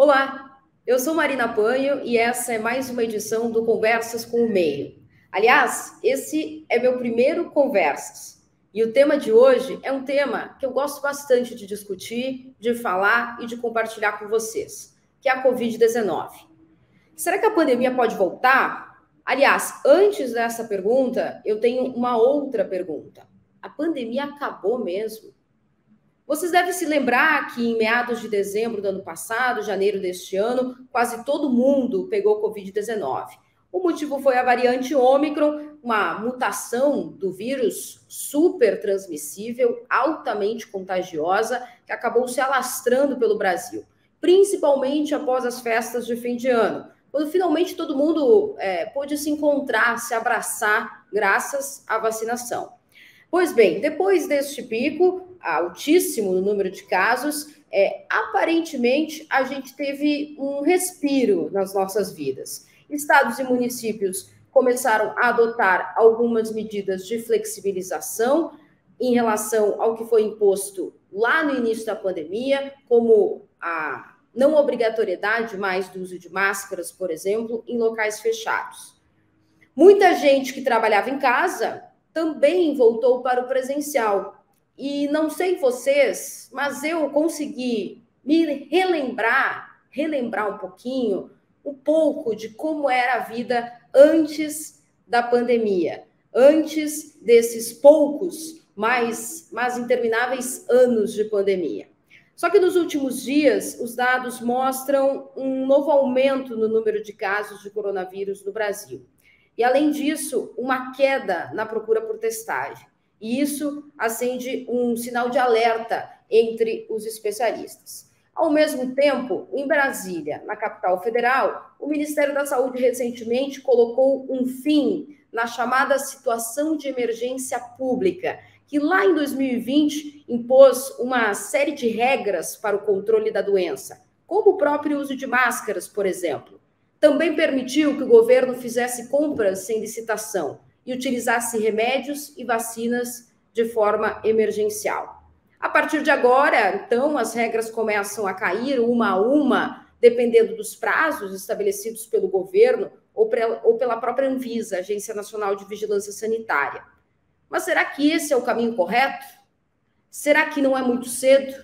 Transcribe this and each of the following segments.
Olá, eu sou Marina Panho e essa é mais uma edição do Conversas com o Meio. Aliás, esse é meu primeiro Conversas e o tema de hoje é um tema que eu gosto bastante de discutir, de falar e de compartilhar com vocês, que é a Covid-19. Será que a pandemia pode voltar? Aliás, antes dessa pergunta, eu tenho uma outra pergunta. A pandemia acabou mesmo? Vocês devem se lembrar que em meados de dezembro do ano passado, janeiro deste ano, quase todo mundo pegou Covid-19. O motivo foi a variante Ômicron, uma mutação do vírus super transmissível, altamente contagiosa, que acabou se alastrando pelo Brasil, principalmente após as festas de fim de ano, quando finalmente todo mundo pôde se encontrar, se abraçar, graças à vacinação. Pois bem, depois deste pico altíssimo no número de casos, aparentemente a gente teve um respiro nas nossas vidas. Estados e municípios começaram a adotar algumas medidas de flexibilização em relação ao que foi imposto lá no início da pandemia, como a não obrigatoriedade mais do uso de máscaras, por exemplo, em locais fechados. Muita gente que trabalhava em casa também voltou para o presencial. E não sei vocês, mas eu consegui me relembrar um pouco de como era a vida antes da pandemia, antes desses poucos, mas intermináveis anos de pandemia. Só que nos últimos dias, os dados mostram um novo aumento no número de casos de coronavírus no Brasil. E, além disso, uma queda na procura por testagem. E isso acende um sinal de alerta entre os especialistas. Ao mesmo tempo, em Brasília, na capital federal, o Ministério da Saúde recentemente colocou um fim na chamada situação de emergência pública, que lá em 2020 impôs uma série de regras para o controle da doença, como o próprio uso de máscaras, por exemplo. Também permitiu que o governo fizesse compras sem licitação e utilizasse remédios e vacinas de forma emergencial. A partir de agora, então, as regras começam a cair uma a uma, dependendo dos prazos estabelecidos pelo governo ou pela própria Anvisa, Agência Nacional de Vigilância Sanitária. Mas será que esse é o caminho correto? Será que não é muito cedo?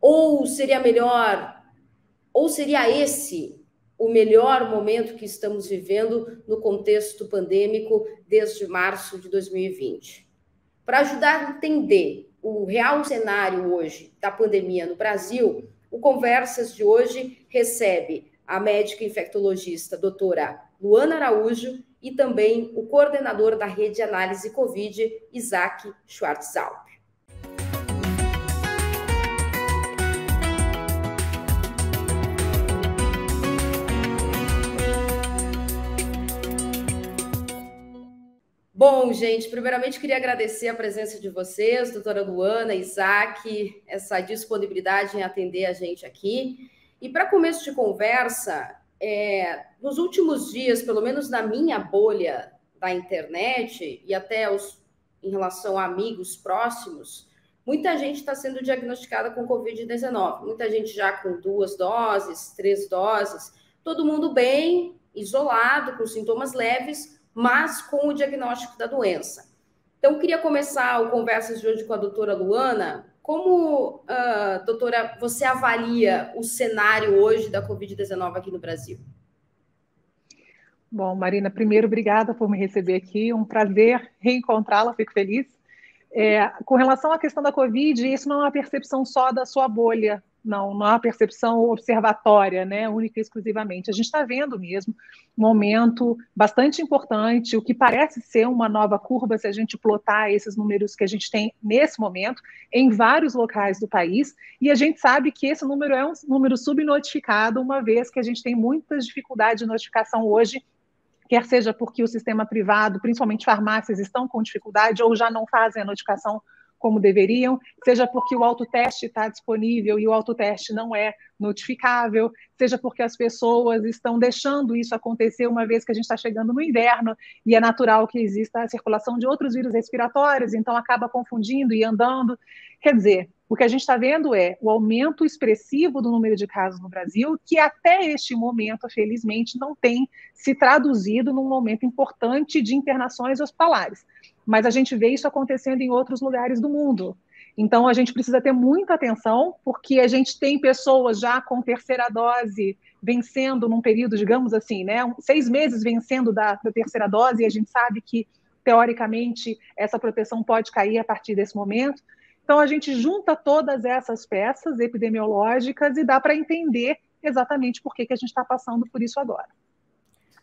Ou seria esse o melhor momento que estamos vivendo no contexto pandêmico desde março de 2020. Para ajudar a entender o real cenário hoje da pandemia no Brasil, o Conversas de hoje recebe a médica infectologista doutora Luana Araújo e também o coordenador da Rede Análise Covid, Isaac Schwartzalp. Bom, gente, primeiramente queria agradecer a presença de vocês, doutora Luana, Isaac, essa disponibilidade em atender a gente aqui. E para começo de conversa, nos últimos dias, pelo menos na minha bolha da internet e até em relação a amigos próximos, muita gente está sendo diagnosticada com Covid-19. Muita gente já com 2 doses, 3 doses, todo mundo bem, isolado, com sintomas leves, mas com o diagnóstico da doença. Então, queria começar o Conversas de hoje com a doutora Luana. Como, doutora, você avalia o cenário hoje da Covid-19 aqui no Brasil? Bom, Marina, primeiro, obrigada por me receber aqui. Um prazer reencontrá-la, fico feliz. Com relação à questão da Covid, isso não é uma percepção só da sua bolha, não é uma percepção observatória, né, única e exclusivamente. A gente está vendo mesmo um aumento bastante importante, o que parece ser uma nova curva, se a gente plotar esses números que a gente tem nesse momento, em vários locais do país, e a gente sabe que esse número é um número subnotificado, uma vez que a gente tem muitas dificuldades de notificação hoje, quer seja porque o sistema privado, principalmente farmácias, estão com dificuldade ou já não fazem a notificação como deveriam, seja porque o autoteste está disponível e o autoteste não é notificável, seja porque as pessoas estão deixando isso acontecer uma vez que a gente está chegando no inverno e é natural que exista a circulação de outros vírus respiratórios, então acaba confundindo e andando. Quer dizer, O que a gente está vendo é o aumento expressivo do número de casos no Brasil, que até este momento, felizmente, não tem se traduzido num momento importante de internações hospitalares. Mas a gente vê isso acontecendo em outros lugares do mundo. Então, a gente precisa ter muita atenção, porque a gente tem pessoas já com terceira dose vencendo num período, digamos assim, né, 6 meses vencendo da terceira dose, e a gente sabe que, teoricamente, essa proteção pode cair a partir desse momento. Então, a gente junta todas essas peças epidemiológicas e dá para entender exatamente por que a gente está passando por isso agora.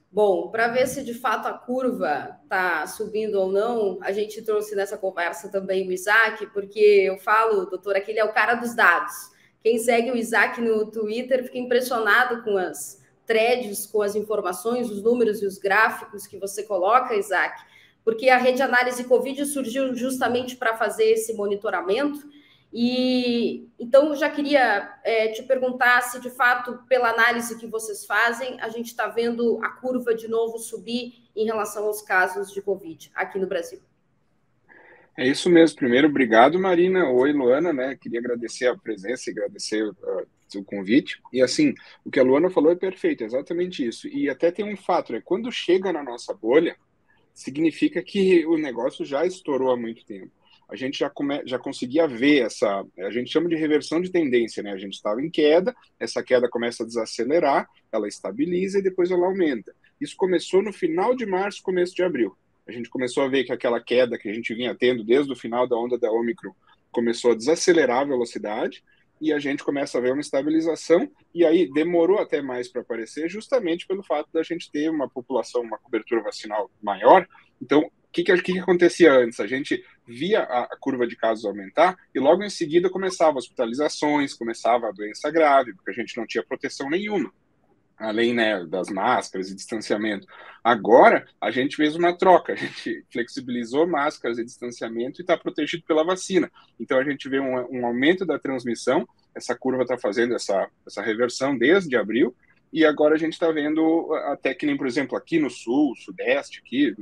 Bom, para ver se de fato a curva está subindo ou não, a gente trouxe nessa conversa também o Isaac, porque eu falo, doutora, que ele é o cara dos dados. Quem segue o Isaac no Twitter fica impressionado com as threads, com as informações, os números e os gráficos que você coloca, Isaac, porque a rede análise Covid surgiu justamente para fazer esse monitoramento. E então eu já queria te perguntar se de fato, pela análise que vocês fazem, a gente está vendo a curva de novo subir em relação aos casos de Covid aqui no Brasil. É isso mesmo. Primeiro, obrigado, Marina. Oi, Luana, né? Queria agradecer a presença e agradecer o convite. E assim, o que a Luana falou é perfeito, é exatamente isso. E até tem um fato, né? Quando chega na nossa bolha, significa que o negócio já estourou há muito tempo. A gente já conseguia ver a gente chama de reversão de tendência, né? A gente estava em queda, essa queda começa a desacelerar, ela estabiliza e depois ela aumenta. Isso começou no final de março, começo de abril. A gente começou a ver que aquela queda que a gente vinha tendo desde o final da onda da Ômicron começou a desacelerar a velocidade e a gente começa a ver uma estabilização, e aí demorou até mais para aparecer, justamente pelo fato da gente ter uma população, uma cobertura vacinal maior. Então, o que acontecia antes? A gente via a curva de casos aumentar e logo em seguida começava hospitalizações, começava a doença grave, porque a gente não tinha proteção nenhuma, além, né, das máscaras e distanciamento. Agora, a gente fez uma troca, a gente flexibilizou máscaras e distanciamento e está protegido pela vacina. Então, a gente vê um aumento da transmissão, essa curva está fazendo essa reversão desde abril, e agora a gente está vendo até que nem, por exemplo, aqui no sul, sudeste, aqui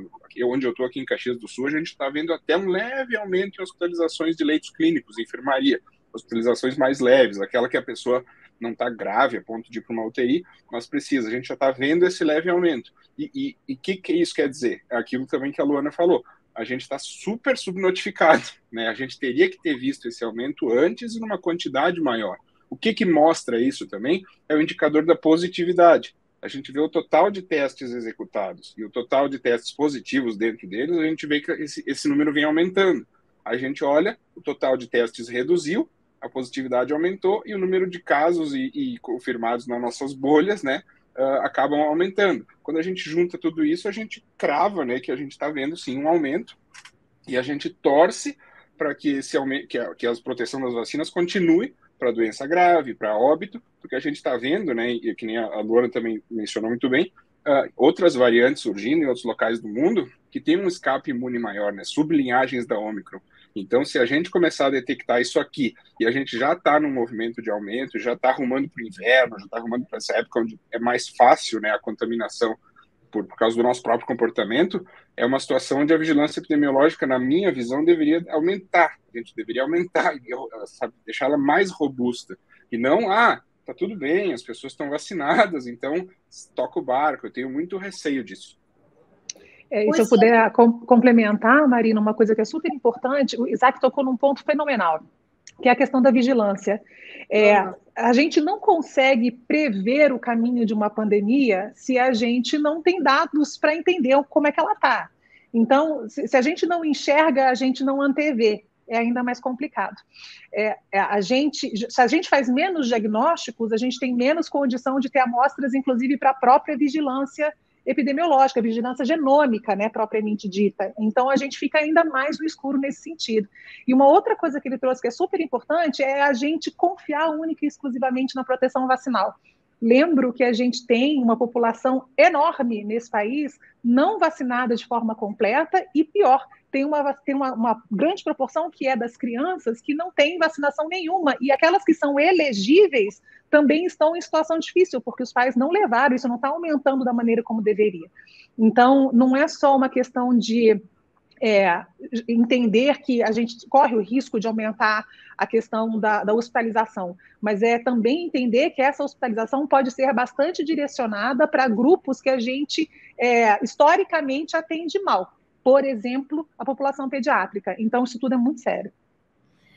onde eu estou, aqui em Caxias do Sul, a gente está vendo até um leve aumento em hospitalizações de leitos clínicos, enfermaria, hospitalizações mais leves, aquela que a pessoa não está grave a ponto de ir para uma UTI, mas precisa. A gente já está vendo esse leve aumento. E o que isso quer dizer? É aquilo também que a Luana falou. A gente está super subnotificado, né? A gente teria que ter visto esse aumento antes e numa quantidade maior. O que mostra isso também é o indicador da positividade. A gente vê o total de testes executados e o total de testes positivos dentro deles, a gente vê que esse número vem aumentando. A gente olha, o total de testes reduziu, a positividade aumentou e o número de casos e confirmados nas nossas bolhas, né, acabam aumentando. Quando a gente junta tudo isso, a gente crava, né, que a gente está vendo, sim, um aumento, e a gente torce para que que a proteção das vacinas continue para doença grave, para óbito, porque a gente está vendo, né, e que nem a Luana também mencionou muito bem, outras variantes surgindo em outros locais do mundo que tem um escape imune maior, né, sublinhagens da Ômicron. Então, se a gente começar a detectar isso aqui, e a gente já está num movimento de aumento, já está arrumando para o inverno, já está arrumando para essa época onde é mais fácil, né, a contaminação por causa do nosso próprio comportamento, é uma situação onde a vigilância epidemiológica, na minha visão, deveria aumentar. A gente deveria aumentar, sabe, deixá-la mais robusta. E não, tá tudo bem, as pessoas estão vacinadas, então toca o barco. Eu tenho muito receio disso. E se eu puder complementar, Marina, uma coisa que é super importante, o Isaac tocou num ponto fenomenal, que é a questão da vigilância. A gente não consegue prever o caminho de uma pandemia se a gente não tem dados para entender como é que ela está. Então, se a gente não enxerga, a gente não antevê. É ainda mais complicado. Se a gente faz menos diagnósticos, a gente tem menos condição de ter amostras, inclusive, para a própria vigilância epidemiológica, vigilância genômica, né, propriamente dita. Então, a gente fica ainda mais no escuro nesse sentido. E uma outra coisa que ele trouxe que é super importante é a gente confiar única e exclusivamente na proteção vacinal. Lembro que a gente tem uma população enorme nesse país não vacinada de forma completa e, pior, tem uma grande proporção que é das crianças que não tem vacinação nenhuma, e aquelas que são elegíveis também estão em situação difícil, porque os pais não levaram, isso não está aumentando da maneira como deveria. Então, não é só uma questão de entender que a gente corre o risco de aumentar a questão da hospitalização, mas é também entender que essa hospitalização pode ser bastante direcionada para grupos que a gente historicamente atende mal. Por exemplo, a população pediátrica. Então, isso tudo é muito sério.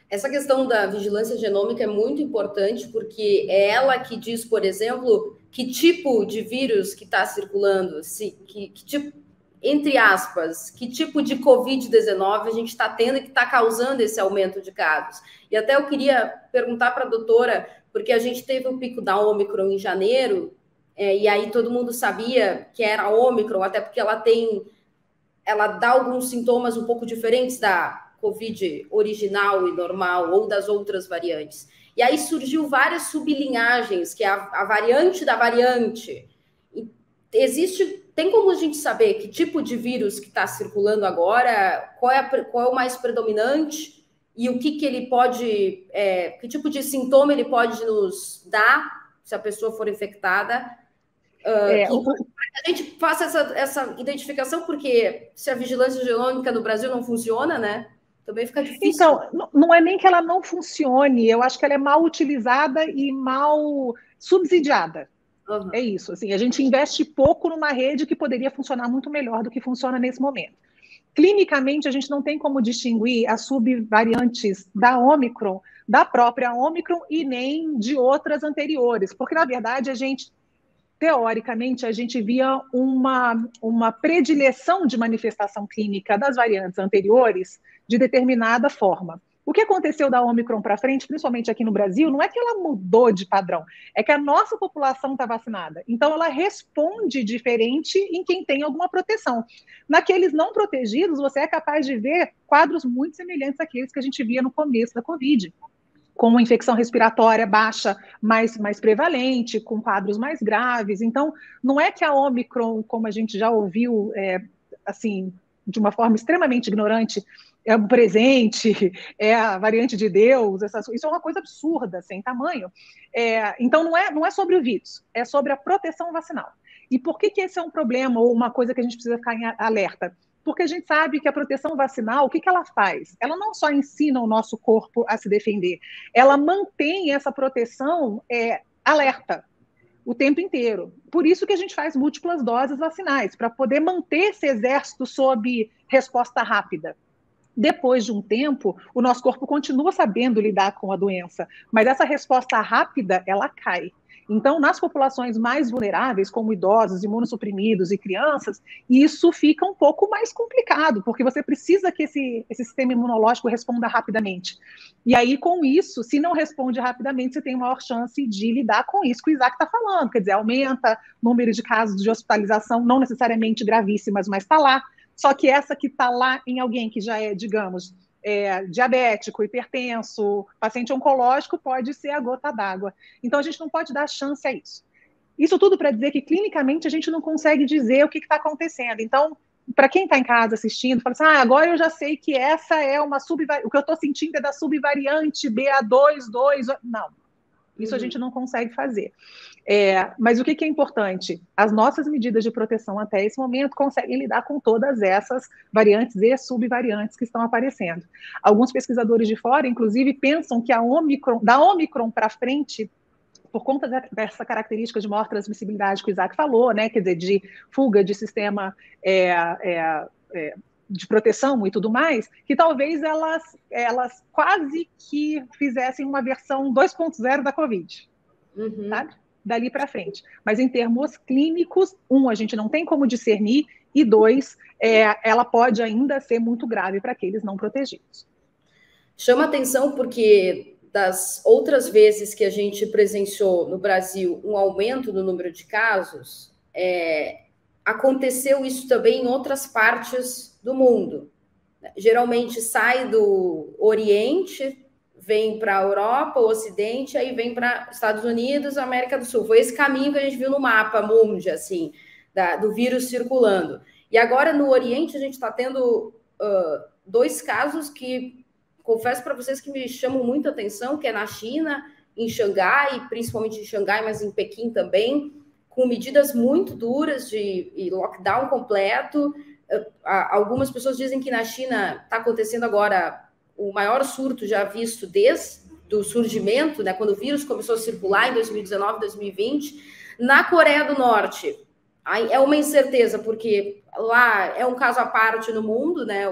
Essa questão da vigilância genômica é muito importante, porque é ela que diz, por exemplo, que tipo de vírus que está circulando, que tipo, entre aspas, que tipo de Covid-19 a gente está tendo e que está causando esse aumento de casos. E até eu queria perguntar para a doutora, porque a gente teve o pico da Ômicron em janeiro, e aí todo mundo sabia que era a Ômicron, até porque ela dá alguns sintomas um pouco diferentes da Covid original e normal ou das outras variantes. E aí surgiu várias sublinhagens, que é a variante da variante. Tem como a gente saber que tipo de vírus que está circulando agora, qual é o mais predominante e o que ele pode, que tipo de sintoma ele pode nos dar se a pessoa for infectada? A gente faça essa identificação, porque se a vigilância genômica no Brasil não funciona, né? Também fica difícil. Então, não é nem que ela não funcione, eu acho que ela é mal utilizada e mal subsidiada. Uhum. É isso, assim, a gente investe pouco numa rede que poderia funcionar muito melhor do que funciona nesse momento. Clinicamente, a gente não tem como distinguir as subvariantes da Ômicron, da própria Ômicron e nem de outras anteriores, porque, na verdade, teoricamente, a gente via uma predileção de manifestação clínica das variantes anteriores de determinada forma. O que aconteceu da Ômicron para frente, principalmente aqui no Brasil, não é que ela mudou de padrão, é que a nossa população está vacinada. Então, ela responde diferente em quem tem alguma proteção. Naqueles não protegidos, você é capaz de ver quadros muito semelhantes àqueles que a gente via no começo da Covid, com uma infecção respiratória baixa, mais prevalente, com quadros mais graves. Então, não é que a Ômicron, como a gente já ouviu, assim, de uma forma extremamente ignorante, é um presente, é a variante de Deus, isso é uma coisa absurda, sem tamanho. Então, não é sobre o vírus, é sobre a proteção vacinal. E por que esse é um problema ou uma coisa que a gente precisa ficar em alerta? Porque a gente sabe que a proteção vacinal, o que ela faz? Ela não só ensina o nosso corpo a se defender, ela mantém essa proteção alerta o tempo inteiro. Por isso que a gente faz múltiplas doses vacinais, para poder manter esse exército sob resposta rápida. Depois de um tempo, o nosso corpo continua sabendo lidar com a doença, mas essa resposta rápida, ela cai. Então, nas populações mais vulneráveis, como idosos, imunossuprimidos e crianças, isso fica um pouco mais complicado, porque você precisa que esse sistema imunológico responda rapidamente. E aí, com isso, se não responde rapidamente, você tem maior chance de lidar com isso que o Isaac está falando, quer dizer, aumenta o número de casos de hospitalização, não necessariamente gravíssimas, mas está lá. Só que essa que está lá em alguém que já é, digamos, diabético, hipertenso, paciente oncológico, pode ser a gota d'água. Então, a gente não pode dar chance a isso. Isso tudo para dizer que, clinicamente, a gente não consegue dizer o que está acontecendo. Então, para quem está em casa assistindo, fala assim, agora eu já sei que essa é uma subvariante, o que eu estou sentindo é da subvariante BA2.2. Não, isso a gente não consegue fazer. Mas o que é importante? As nossas medidas de proteção até esse momento conseguem lidar com todas essas variantes e subvariantes que estão aparecendo. Alguns pesquisadores de fora, inclusive, pensam que da Ômicron para frente, por conta dessa característica de maior transmissibilidade que o Isaac falou, né, quer dizer, de fuga de sistema de proteção e tudo mais, que talvez elas quase que fizessem uma versão 2.0 da Covid, sabe? Dali para frente. Mas em termos clínicos, a gente não tem como discernir, e 2, ela pode ainda ser muito grave para aqueles não protegidos. Chama atenção porque das outras vezes que a gente presenciou no Brasil um aumento no número de casos, aconteceu isso também em outras partes do mundo. Geralmente sai do Oriente, vem para a Europa, o Ocidente, aí vem para Estados Unidos, América do Sul. Foi esse caminho que a gente viu no mapa mundi, assim, do vírus circulando. E agora, no Oriente, a gente está tendo 2 casos que, confesso para vocês que me chamam muita atenção, que é na China, em Xangai, principalmente em Xangai, mas em Pequim também, com medidas muito duras de lockdown completo, algumas pessoas dizem que na China está acontecendo agora o maior surto já visto desde o surgimento, né, quando o vírus começou a circular em 2019, 2020. Na Coreia do Norte, é uma incerteza, porque lá é um caso à parte no mundo, né,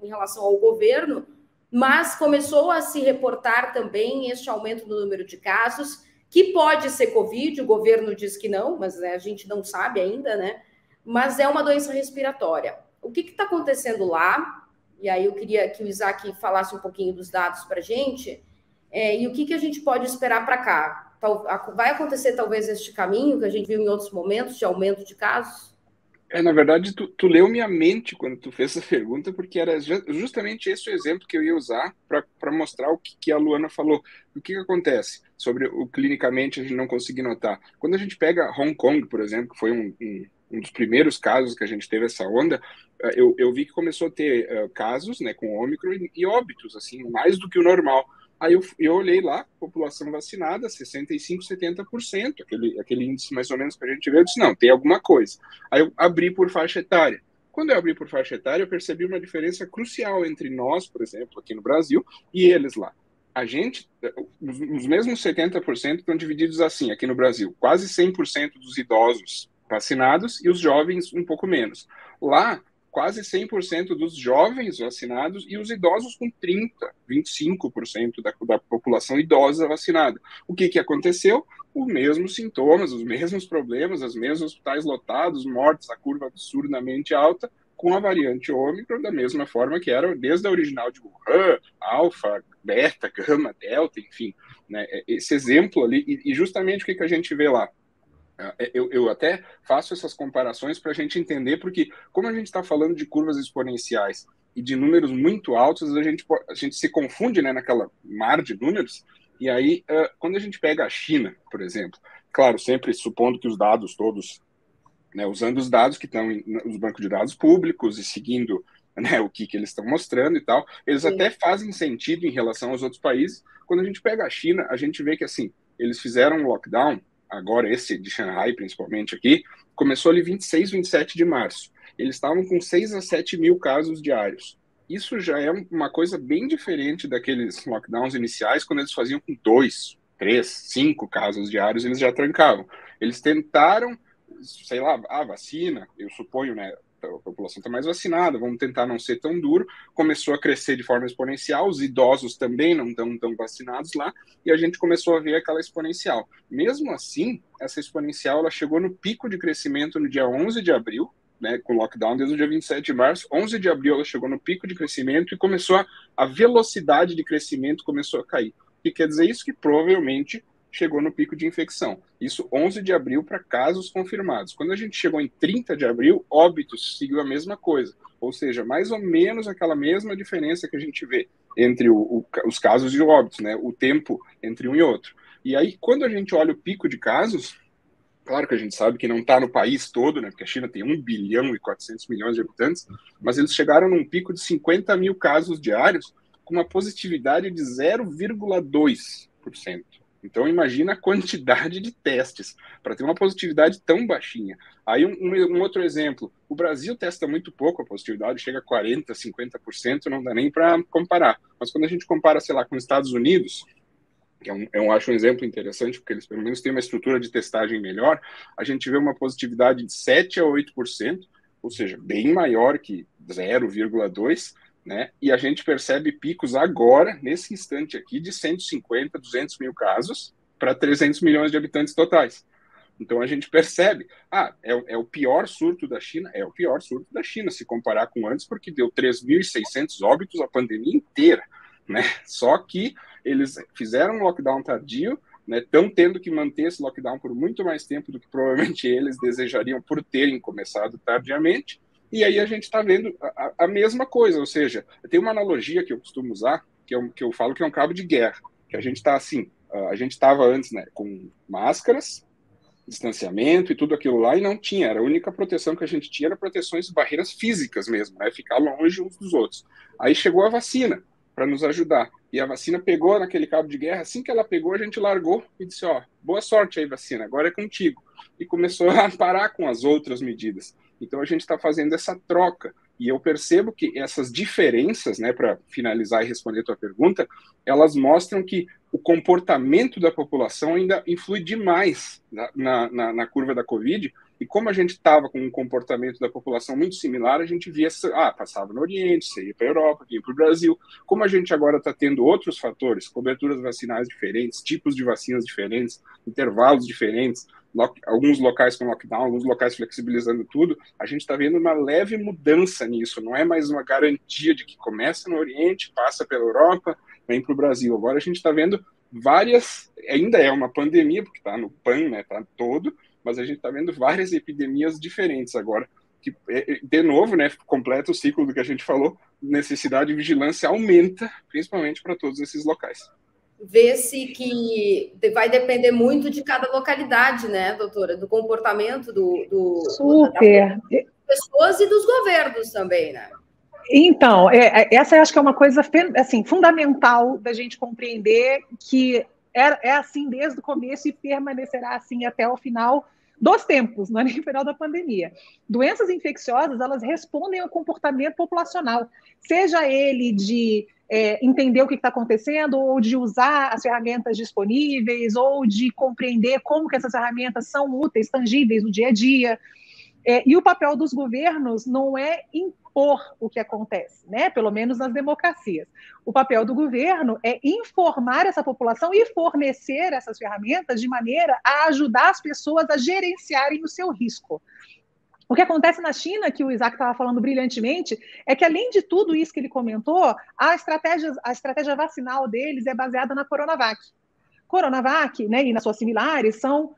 em relação ao governo, mas começou a se reportar também este aumento no número de casos, que pode ser Covid, o governo diz que não, mas a gente não sabe ainda, né? Mas é uma doença respiratória. O que está acontecendo lá? E aí eu queria que o Isaac falasse um pouquinho dos dados para a gente, e o que a gente pode esperar para cá? Vai acontecer talvez este caminho que a gente viu em outros momentos de aumento de casos? Na verdade, tu leu minha mente quando tu fez essa pergunta, porque era justamente esse o exemplo que eu ia usar para mostrar o que a Luana falou. O que acontece sobre o clinicamente a gente não conseguir notar? Quando a gente pega Hong Kong, por exemplo, que foi um dos primeiros casos que a gente teve essa onda, eu vi que começou a ter casos, né, com Ômicron e óbitos, assim, mais do que o normal. Aí eu olhei lá, população vacinada, 65%, 70%, aquele índice mais ou menos que a gente vê, eu disse, não, tem alguma coisa. Aí eu abri por faixa etária. Quando eu abri por faixa etária, eu percebi uma diferença crucial entre nós, por exemplo, aqui no Brasil, e eles lá. A gente, os mesmos 70% estão divididos assim, aqui no Brasil, quase 100% dos idosos vacinados e os jovens um pouco menos. Lá, quase 100% dos jovens vacinados e os idosos com 30%, 25% da população idosa vacinada. O que aconteceu? Os mesmos sintomas, os mesmos problemas, os mesmos hospitais lotados, mortes, a curva absurdamente alta, com a variante Ômicron, da mesma forma que era desde a original de Wuhan, Alfa, Beta, Gama, Delta, enfim. Né? Esse exemplo ali, e justamente o que a gente vê lá? Eu até faço essas comparações para a gente entender, porque como a gente está falando de curvas exponenciais e de números muito altos, a gente se confunde, né, naquela mar de números, e aí quando a gente pega a China, por exemplo, claro, sempre supondo que os dados todos, né, usando os dados que estão nos bancos de dados públicos e seguindo, né, o que eles estão mostrando e tal, eles Sim. até fazem sentido em relação aos outros países. Quando a gente pega a China, a gente vê que assim, eles fizeram um lockdown, agora esse de Shanghai, principalmente aqui, começou ali 26, 27 de março. Eles estavam com 6 a 7 mil casos diários. Isso já é uma coisa bem diferente daqueles lockdowns iniciais, quando eles faziam com 2, 3, 5 casos diários, eles já trancavam. Eles tentaram, sei lá, a vacina, eu suponho, né, a população está mais vacinada, vamos tentar não ser tão duro, começou a crescer de forma exponencial, os idosos também não estão tão vacinados lá, e a gente começou a ver aquela exponencial. Mesmo assim, essa exponencial ela chegou no pico de crescimento no dia 11 de abril, né, com lockdown desde o dia 27 de março, 11 de abril ela chegou no pico de crescimento e começou a velocidade de crescimento começou a cair. O que quer dizer isso? Que provavelmente chegou no pico de infecção. Isso 11 de abril para casos confirmados. Quando a gente chegou em 30 de abril, óbitos seguiu a mesma coisa. Ou seja, mais ou menos aquela mesma diferença que a gente vê entre os casos e óbitos, né? O tempo entre um e outro. E aí, quando a gente olha o pico de casos, claro que a gente sabe que não está no país todo, né? Porque a China tem 1 bilhão e 400 milhões de habitantes, mas eles chegaram num pico de 50 mil casos diários, com uma positividade de 0,2%. Então, imagina a quantidade de testes para ter uma positividade tão baixinha. Aí, um outro exemplo. O Brasil testa muito pouco a positividade, chega a 40%, 50%, não dá nem para comparar. Mas quando a gente compara, sei lá, com os Estados Unidos, que eu acho um exemplo interessante, porque eles pelo menos têm uma estrutura de testagem melhor, a gente vê uma positividade de 7% a 8%, ou seja, bem maior que 0,2%, né? E a gente percebe picos agora, nesse instante aqui, de 150, 200 mil casos para 300 milhões de habitantes totais. Então a gente percebe, é o pior surto da China? É o pior surto da China, se comparar com antes, porque deu 3.600 óbitos a pandemia inteira, né? Só que eles fizeram um lockdown tardio, né? Estão tendo que manter esse lockdown por muito mais tempo do que provavelmente eles desejariam por terem começado tardiamente. E aí a gente está vendo a mesma coisa, ou seja, tem uma analogia que eu costumo usar, que eu falo que é um cabo de guerra, que a gente está assim, a gente estava antes, né, com máscaras, distanciamento e tudo aquilo lá, e não tinha, era a única proteção que a gente tinha, era proteções, barreiras físicas mesmo, né, ficar longe uns dos outros. Aí chegou a vacina para nos ajudar, e a vacina pegou naquele cabo de guerra, assim que ela pegou, a gente largou e disse, boa sorte aí, vacina, agora é contigo. E começou a parar com as outras medidas. Então a gente está fazendo essa troca E eu percebo que essas diferenças, né, para finalizar e responder a tua pergunta, elas mostram que o comportamento da população ainda influi demais na curva da Covid, e como a gente estava com um comportamento da população muito similar, a gente via, passava no Oriente, você ia para a Europa, vinha para o Brasil. Como a gente agora está tendo outros fatores, coberturas vacinais diferentes, tipos de vacinas diferentes, intervalos diferentes, alguns locais com lockdown, alguns locais flexibilizando tudo, a gente está vendo uma leve mudança nisso, não é mais uma garantia de que começa no Oriente, passa pela Europa, vem para o Brasil. Agora a gente está vendo várias, ainda é uma pandemia, porque está no PAN, né, está todo, mas a gente está vendo várias epidemias diferentes agora, que, de novo, né, completa o ciclo do que a gente falou, necessidade de vigilância aumenta, principalmente para todos esses locais. Vê-se que vai depender muito de cada localidade, né, doutora? Do comportamento Super. das pessoas e dos governos também, né? Então, essa eu acho que é uma coisa assim, fundamental da gente compreender, que é assim desde o começo e permanecerá assim até o final dos tempos, não é nem o final da pandemia. Doenças infecciosas, elas respondem ao comportamento populacional, seja ele de entender o que está acontecendo, ou de usar as ferramentas disponíveis, ou de compreender como que essas ferramentas são úteis, tangíveis no dia a dia. E o papel dos governos não é impor o que acontece, né? Pelo menos nas democracias. O papel do governo é informar essa população e fornecer essas ferramentas de maneira a ajudar as pessoas a gerenciarem o seu risco. O que acontece na China, que o Isaac estava falando brilhantemente, é que, além de tudo isso que ele comentou, a estratégia vacinal deles é baseada na Coronavac. Coronavac, né, e nas suas similares, são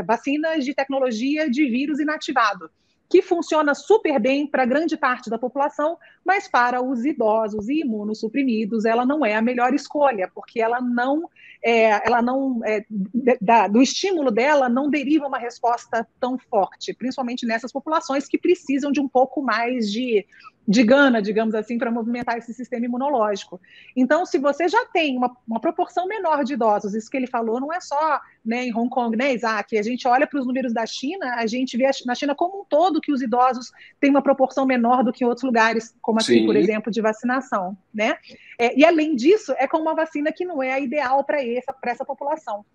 vacinas de tecnologia de vírus inativado, que funciona super bem para grande parte da população, mas para os idosos e imunossuprimidos ela não é a melhor escolha, porque do estímulo dela não deriva uma resposta tão forte, principalmente nessas populações que precisam de um pouco mais de gana, digamos assim, para movimentar esse sistema imunológico. Então, se você já tem uma proporção menor de idosos, isso que ele falou não é só, né, em Hong Kong, né, Isaac? A gente olha para os números da China, a gente vê na China como um todo que os idosos têm uma proporção menor do que em outros lugares, como aqui, por exemplo, de vacinação, né? E, além disso, é com uma vacina que não é a ideal para essa população.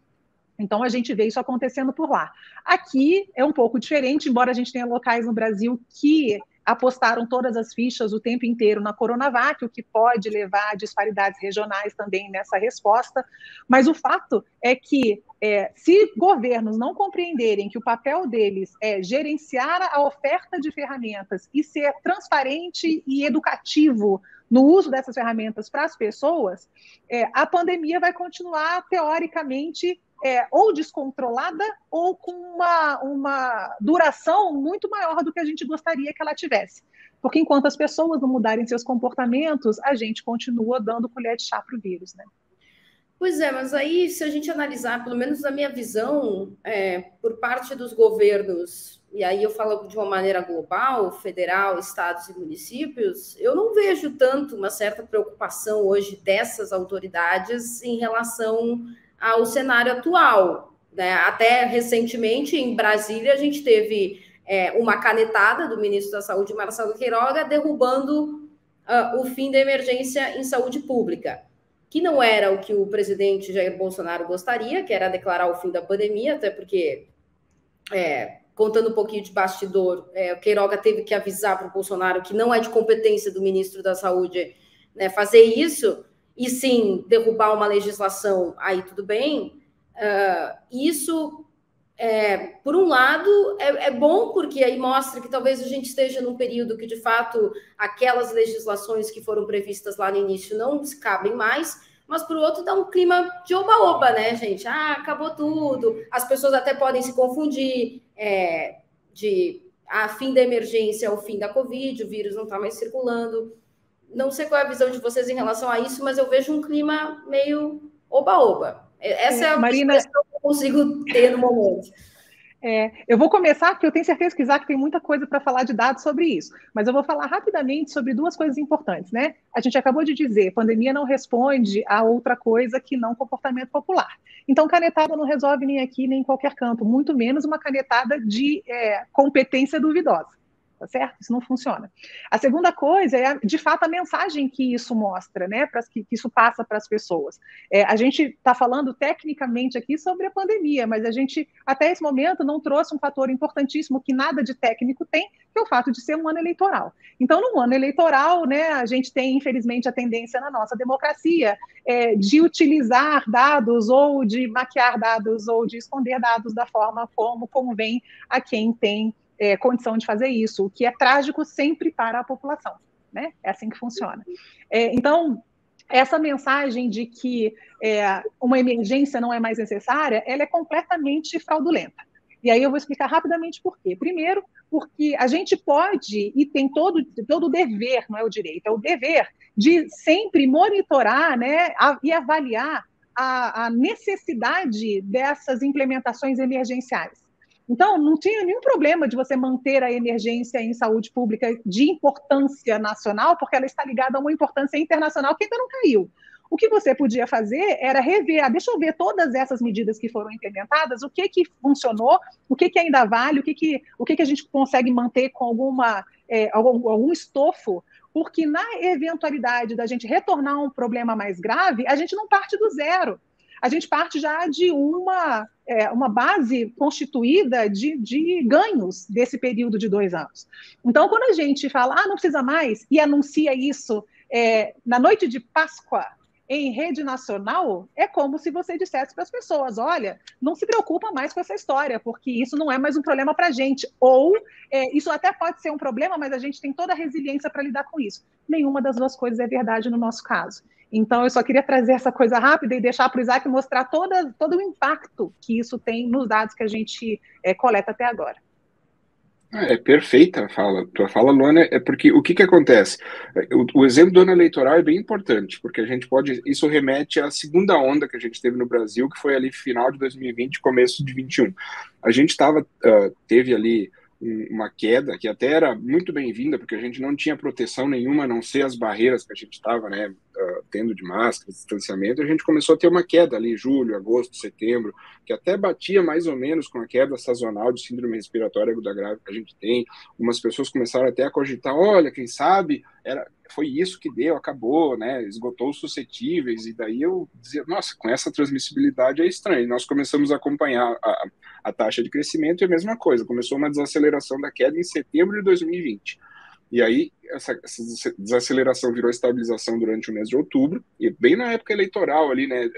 Então, a gente vê isso acontecendo por lá. Aqui é um pouco diferente, embora a gente tenha locais no Brasil que apostaram todas as fichas o tempo inteiro na Coronavac, o que pode levar a disparidades regionais também nessa resposta. Mas o fato é que, se governos não compreenderem que o papel deles é gerenciar a oferta de ferramentas e ser transparente e educativo no uso dessas ferramentas para as pessoas, a pandemia vai continuar, teoricamente, ou descontrolada ou com uma duração muito maior do que a gente gostaria que ela tivesse. Porque enquanto as pessoas não mudarem seus comportamentos, a gente continua dando colher de chá para o vírus, né? Pois é, mas aí, se a gente analisar, pelo menos na minha visão, por parte dos governos, e aí eu falo de uma maneira global, federal, estados e municípios, eu não vejo tanto uma certa preocupação hoje dessas autoridades em relação ao cenário atual, né? Até recentemente, em Brasília, a gente teve uma canetada do ministro da Saúde, Marcelo Queiroga, derrubando o fim da emergência em saúde pública, que não era o que o presidente Jair Bolsonaro gostaria, que era declarar o fim da pandemia, até porque, contando um pouquinho de bastidor, o Queiroga teve que avisar para o Bolsonaro que não é de competência do ministro da Saúde, né, fazer isso, e sim derrubar uma legislação, aí tudo bem. Isso, por um lado, é bom, porque aí mostra que talvez a gente esteja num período que, de fato, aquelas legislações que foram previstas lá no início não se cabem mais, mas, por outro, dá um clima de oba-oba, né, gente? Acabou tudo, as pessoas até podem se confundir fim da emergência ao fim da Covid, o vírus não está mais circulando. Não sei qual é a visão de vocês em relação a isso, mas eu vejo um clima meio oba-oba. Essa é a Marina, expressão que eu consigo ter no momento. Eu vou começar, porque eu tenho certeza que o Isaac tem muita coisa para falar de dados sobre isso, mas eu vou falar rapidamente sobre duas coisas importantes, né? A gente acabou de dizer, pandemia não responde a outra coisa que não comportamento popular. Então, canetada não resolve nem aqui, nem em qualquer campo, muito menos uma canetada de competência duvidosa. tá certo? Isso não funciona. A segunda coisa é, de fato, a mensagem que isso mostra, né, que isso passa para as pessoas. A gente está falando tecnicamente aqui sobre a pandemia, mas a gente, até esse momento, não trouxe um fator importantíssimo que nada de técnico tem, que é o fato de ser um ano eleitoral. Então, num ano eleitoral, né, a gente tem, infelizmente, a tendência na nossa democracia de utilizar dados ou de maquiar dados ou de esconder dados da forma como convém a quem tem condição de fazer isso, o que é trágico sempre para a população, né? É assim que funciona. Então, essa mensagem de que uma emergência não é mais necessária, ela é completamente fraudulenta. E aí eu vou explicar rapidamente por quê. Primeiro, porque a gente pode e tem todo o dever, não é o direito, é o dever de sempre monitorar, né, e avaliar a necessidade dessas implementações emergenciais. Então, não tinha nenhum problema de você manter a emergência em saúde pública de importância nacional, porque ela está ligada a uma importância internacional que ainda não caiu. O que você podia fazer era rever, deixa eu ver todas essas medidas que foram implementadas, o que funcionou, o que ainda vale, o que a gente consegue manter com algum estofo, porque na eventualidade da gente retornar a um problema mais grave, a gente não parte do zero. A gente parte já de uma base constituída de ganhos desse período de 2 anos. Então, quando a gente fala, não precisa mais, e anuncia isso na noite de Páscoa, em rede nacional, é como se você dissesse para as pessoas, olha, não se preocupa mais com essa história, porque isso não é mais um problema para a gente. Ou, isso até pode ser um problema, mas a gente tem toda a resiliência para lidar com isso. Nenhuma das duas coisas é verdade no nosso caso. Então, eu só queria trazer essa coisa rápida e deixar para o Isaac mostrar todo o impacto que isso tem nos dados que a gente coleta até agora. É perfeita a fala. Tua fala, Luana, é porque o que acontece? O exemplo do ano eleitoral é bem importante, porque isso remete à segunda onda que a gente teve no Brasil, que foi ali final de 2020, começo de 2021. A gente teve ali uma queda que até era muito bem-vinda, porque a gente não tinha proteção nenhuma, a não ser as barreiras que a gente estava, né, tendo de máscara, distanciamento. A gente começou a ter uma queda ali em julho, agosto, setembro, que até batia mais ou menos com a queda sazonal de síndrome respiratória aguda grave que a gente tem. Umas pessoas começaram até a cogitar, olha, quem sabe foi isso que deu, acabou, né, esgotou os suscetíveis, e daí eu dizia, nossa, com essa transmissibilidade é estranho. E nós começamos a acompanhar a taxa de crescimento e a mesma coisa, começou uma desaceleração da queda em setembro de 2020. E aí, essa desaceleração virou estabilização durante o mês de outubro, e bem na época eleitoral ali, né,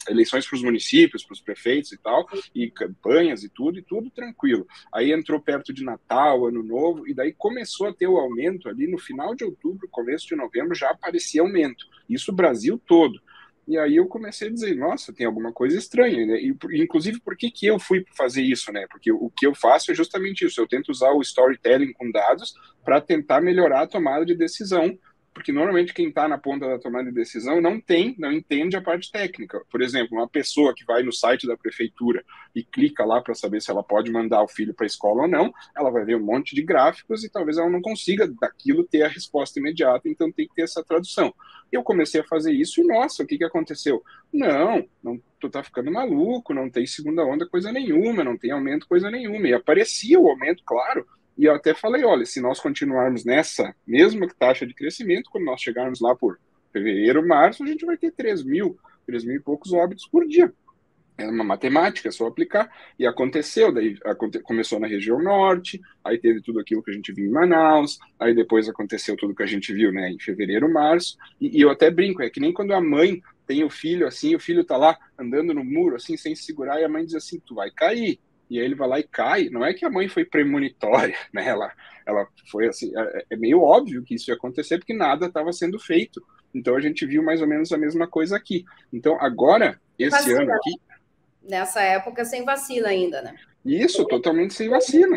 eleições para os municípios, para os prefeitos e tal, e campanhas e tudo tranquilo. Aí entrou perto de Natal, Ano Novo, e daí começou a ter o aumento ali no final de outubro, começo de novembro, já aparecia aumento. Isso o Brasil todo. E aí eu comecei a dizer, nossa, tem alguma coisa estranha, né? E, inclusive, por que eu fui fazer isso, né? Porque o que eu faço é justamente isso, eu tento usar o storytelling com dados para tentar melhorar a tomada de decisão, porque normalmente quem está na ponta da tomada de decisão não entende a parte técnica. Por exemplo, uma pessoa que vai no site da prefeitura e clica lá para saber se ela pode mandar o filho para a escola ou não, ela vai ver um monte de gráficos e talvez ela não consiga daquilo ter a resposta imediata, então tem que ter essa tradução. Eu comecei a fazer isso e, nossa, o que aconteceu? Não, tu tá ficando maluco, não tem segunda onda coisa nenhuma, não tem aumento coisa nenhuma. E aparecia o aumento, claro. E eu até falei, olha, se nós continuarmos nessa mesma taxa de crescimento, quando nós chegarmos lá por fevereiro, março, a gente vai ter 3 mil e poucos óbitos por dia. É uma matemática, é só aplicar. E aconteceu, daí começou na região norte, aí teve tudo aquilo que a gente viu em Manaus, aí depois aconteceu tudo que a gente viu, né, em fevereiro, março. E eu até brinco, é que nem quando a mãe tem o filho assim, o filho tá lá andando no muro, assim, sem segurar, e a mãe diz assim, tu vai cair. E aí ele vai lá e cai. Não é que a mãe foi premonitória, né? Ela foi assim. É meio óbvio que isso ia acontecer porque nada estava sendo feito. Então a gente viu mais ou menos a mesma coisa aqui. Então agora, esse ano aqui. Nessa época, sem vacina ainda, né? Isso, totalmente sem vacina.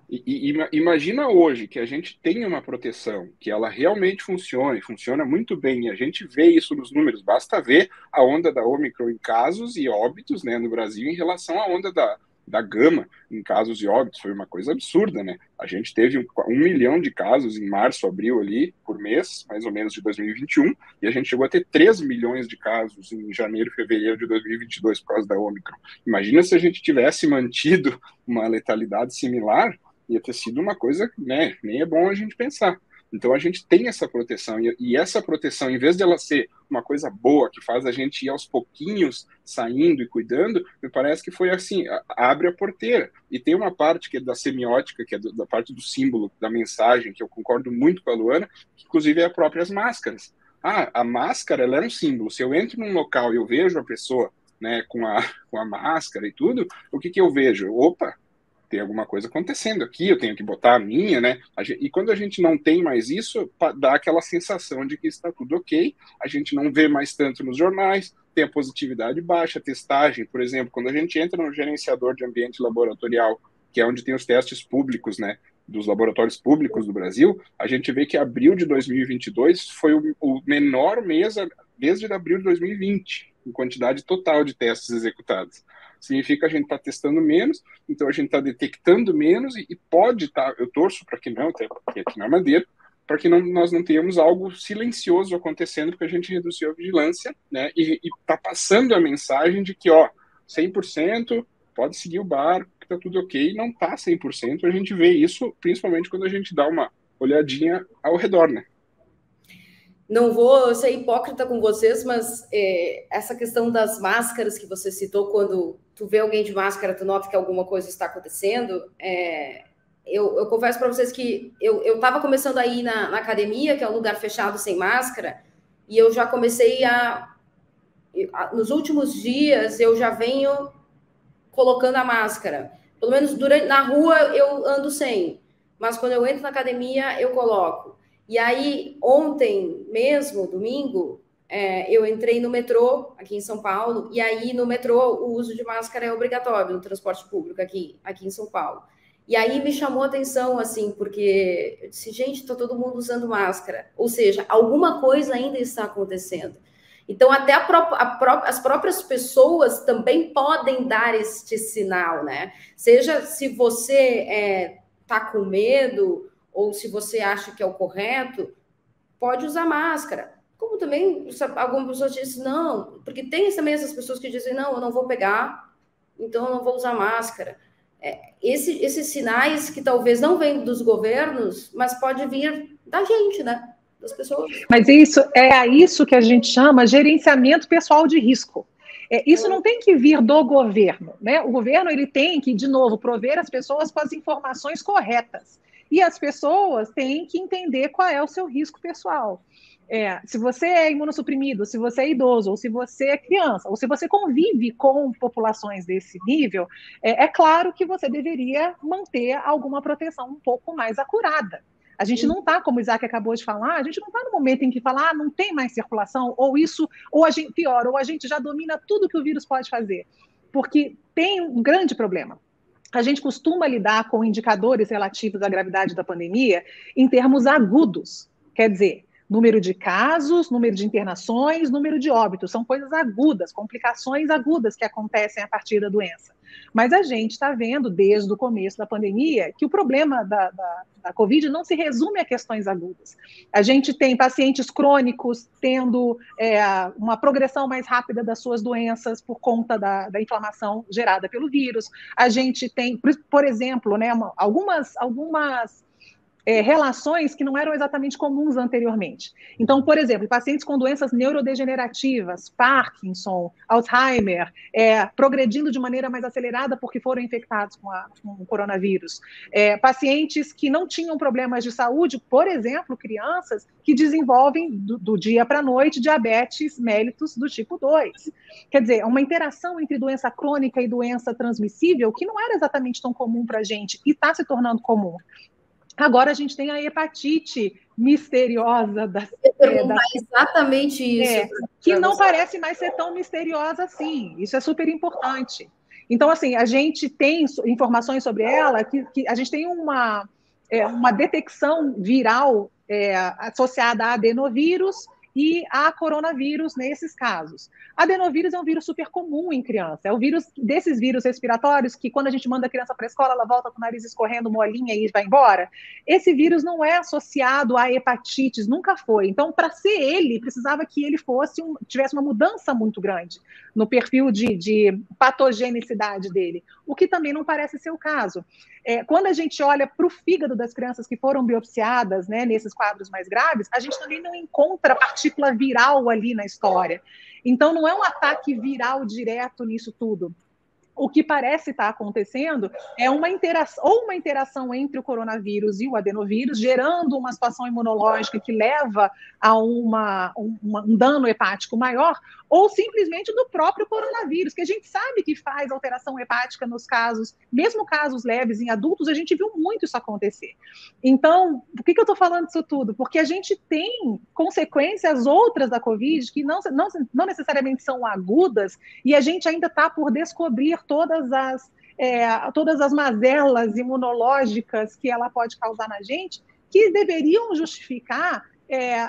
E imagina hoje que a gente tem uma proteção, que ela realmente funciona muito bem, e a gente vê isso nos números, basta ver a onda da Ômicron em casos e óbitos, né, no Brasil em relação à onda da Gama em casos e óbitos, foi uma coisa absurda, né? A gente teve 1 milhão de casos em março, abril ali, por mês, mais ou menos de 2021, e a gente chegou a ter 3 milhões de casos em janeiro e fevereiro de 2022 por causa da Ômicron. Imagina se a gente tivesse mantido uma letalidade similar, ia ter sido uma coisa, né, nem é bom a gente pensar. Então a gente tem essa proteção, e essa proteção, em vez de ela ser uma coisa boa, que faz a gente ir aos pouquinhos saindo e cuidando, me parece que foi assim, abre a porteira. E tem uma parte que é da semiótica, que é da parte do símbolo, da mensagem, que eu concordo muito com a Luana, que inclusive é as próprias máscaras. A máscara, ela é um símbolo. Se eu entro num local e eu vejo a pessoa, né, com a máscara e tudo, o que eu vejo? Opa, tem alguma coisa acontecendo aqui, eu tenho que botar a minha, né? E quando a gente não tem mais isso, dá aquela sensação de que está tudo ok, a gente não vê mais tanto nos jornais, tem a positividade baixa, a testagem, por exemplo, quando a gente entra no gerenciador de ambiente laboratorial, que é onde tem os testes públicos, né, dos laboratórios públicos do Brasil, a gente vê que abril de 2022 foi o menor mês desde abril de 2020, em quantidade total de testes executados. Significa que a gente está testando menos, então a gente está detectando menos e pode estar, eu torço para que não, até porque aqui na Madeira, para que nós não tenhamos algo silencioso acontecendo, porque a gente reduziu a vigilância, né, e está passando a mensagem de que, 100%, pode seguir o barco, que está tudo ok, não está 100%, a gente vê isso principalmente quando a gente dá uma olhadinha ao redor, né. Não vou ser hipócrita com vocês, mas essa questão das máscaras que você citou, quando tu vê alguém de máscara, tu nota que alguma coisa está acontecendo, eu confesso para vocês que eu estava começando a ir na academia, que é um lugar fechado sem máscara, e eu já comecei nos últimos dias, eu já venho colocando a máscara. Pelo menos na rua eu ando sem, mas quando eu entro na academia, eu coloco. E aí, ontem mesmo, domingo, eu entrei no metrô, aqui em São Paulo, e aí no metrô o uso de máscara é obrigatório no transporte público aqui em São Paulo. E aí me chamou a atenção, assim, porque eu disse, gente, está todo mundo usando máscara. Ou seja, alguma coisa ainda está acontecendo. Então, até as próprias pessoas também podem dar este sinal, né? Seja se você está com medo ou se você acha que é o correto, pode usar máscara. Como também algumas pessoas dizem, não, porque tem também essas pessoas que dizem, não, eu não vou pegar, então eu não vou usar máscara. Esses sinais que talvez não venham dos governos, mas pode vir da gente, né? Das pessoas. Mas isso que a gente chama gerenciamento pessoal de risco. Isso não tem que vir do governo, né? O governo ele tem que, de novo, prover as pessoas com as informações corretas. E as pessoas têm que entender qual é o seu risco pessoal. Se você é imunossuprimido, se você é idoso, ou se você é criança, ou se você convive com populações desse nível, é claro que você deveria manter alguma proteção um pouco mais acurada. A gente não está, como o Isaac acabou de falar, a gente não está no momento em que fala, não tem mais circulação, ou a gente já domina tudo que o vírus pode fazer. Porque tem um grande problema. A gente costuma lidar com indicadores relativos à gravidade da pandemia em termos agudos. Quer dizer, número de casos, número de internações, número de óbitos. São coisas agudas, complicações agudas que acontecem a partir da doença. Mas a gente está vendo, desde o começo da pandemia, que o problema da Covid não se resume a questões agudas. A gente tem pacientes crônicos tendo uma progressão mais rápida das suas doenças por conta da inflamação gerada pelo vírus. A gente tem, por exemplo, né, algumas relações que não eram exatamente comuns anteriormente. Então, por exemplo, pacientes com doenças neurodegenerativas, Parkinson, Alzheimer, progredindo de maneira mais acelerada porque foram infectados com o coronavírus. Pacientes que não tinham problemas de saúde, por exemplo, crianças que desenvolvem do dia para a noite diabetes mellitus do tipo 2. Quer dizer, uma interação entre doença crônica e doença transmissível que não era exatamente tão comum para a gente e está se tornando comum. Agora a gente tem a hepatite misteriosa exatamente isso. Que não parece mais ser tão misteriosa assim. Isso é super importante. Então, assim, a gente tem informações sobre ela, que a gente tem uma detecção viral associada a adenovírus e a coronavírus nesses casos. Adenovírus é um vírus super comum em criança, é o vírus desses vírus respiratórios que quando a gente manda a criança para a escola, ela volta com o nariz escorrendo, molinha e vai embora. Esse vírus não é associado a hepatites, nunca foi. Então, para ser ele, precisava que ele tivesse uma mudança muito grande no perfil de patogenicidade dele. o que também não parece ser o caso. Quando a gente olha para o fígado das crianças que foram biopsiadas, né, nesses quadros mais graves, a gente também não encontra partícula viral ali na história. Então, não é um ataque viral direto nisso tudo. O que parece estar acontecendo é uma interação entre o coronavírus e o adenovírus, gerando uma situação imunológica que leva a um dano hepático maior, ou simplesmente do próprio coronavírus, que a gente sabe que faz alteração hepática nos casos, mesmo casos leves em adultos, a gente viu muito isso acontecer. Então, por que eu estou falando disso tudo? Porque a gente tem consequências outras da Covid que não necessariamente são agudas, e a gente ainda está por descobrir todas as mazelas imunológicas que ela pode causar na gente, que deveriam justificar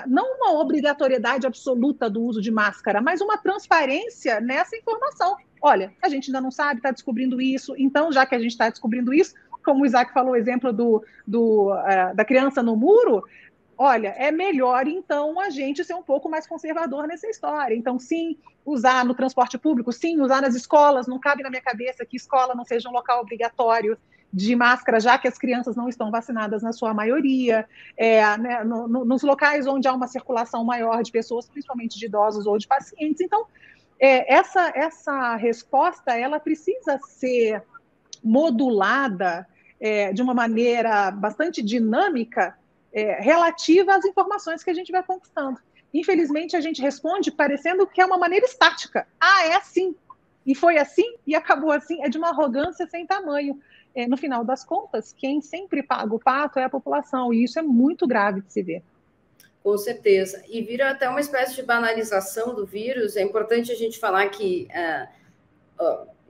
não uma obrigatoriedade absoluta do uso de máscara, mas uma transparência nessa informação. Olha, a gente ainda não sabe, está descobrindo isso, então, já que a gente está descobrindo isso, como o Isaac falou, o exemplo da criança no muro, olha, é melhor, então, a gente ser um pouco mais conservador nessa história. Então, sim, usar no transporte público, sim, usar nas escolas, não cabe na minha cabeça que escola não seja um local obrigatório de máscara, já que as crianças não estão vacinadas na sua maioria, né, nos locais onde há uma circulação maior de pessoas, principalmente de idosos ou de pacientes. Então, essa resposta, ela precisa ser modulada de uma maneira bastante dinâmica, relativa às informações que a gente vai conquistando. Infelizmente, a gente responde parecendo que é uma maneira estática. Ah, é assim, e foi assim, e acabou assim. É de uma arrogância sem tamanho. No final das contas, quem sempre paga o pato é a população, e isso é muito grave de se ver. Com certeza. E vira até uma espécie de banalização do vírus. É importante a gente falar que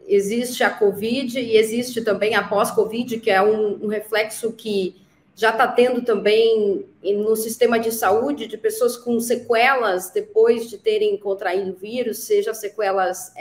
existe a Covid e existe também a pós-Covid, que é um reflexo que já está tendo também no sistema de saúde de pessoas com sequelas depois de terem contraído o vírus, seja sequelas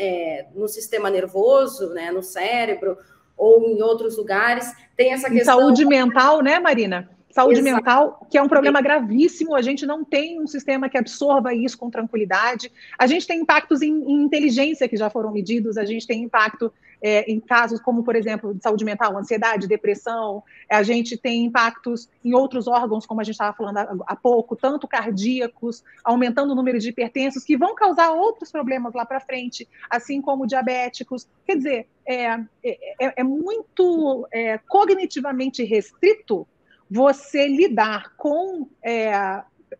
no sistema nervoso, né, no cérebro, ou em outros lugares. Tem essa questão... Saúde mental, né, Marina? Saúde mental, que é um problema gravíssimo, a gente não tem um sistema que absorva isso com tranquilidade. A gente tem impactos em inteligência que já foram medidos, a gente tem impacto em casos como, por exemplo, de saúde mental, ansiedade, depressão, a gente tem impactos em outros órgãos, como a gente estava falando há pouco, tanto cardíacos, aumentando o número de hipertensos, que vão causar outros problemas lá para frente, assim como diabéticos. Quer dizer, é muito cognitivamente restrito você lidar com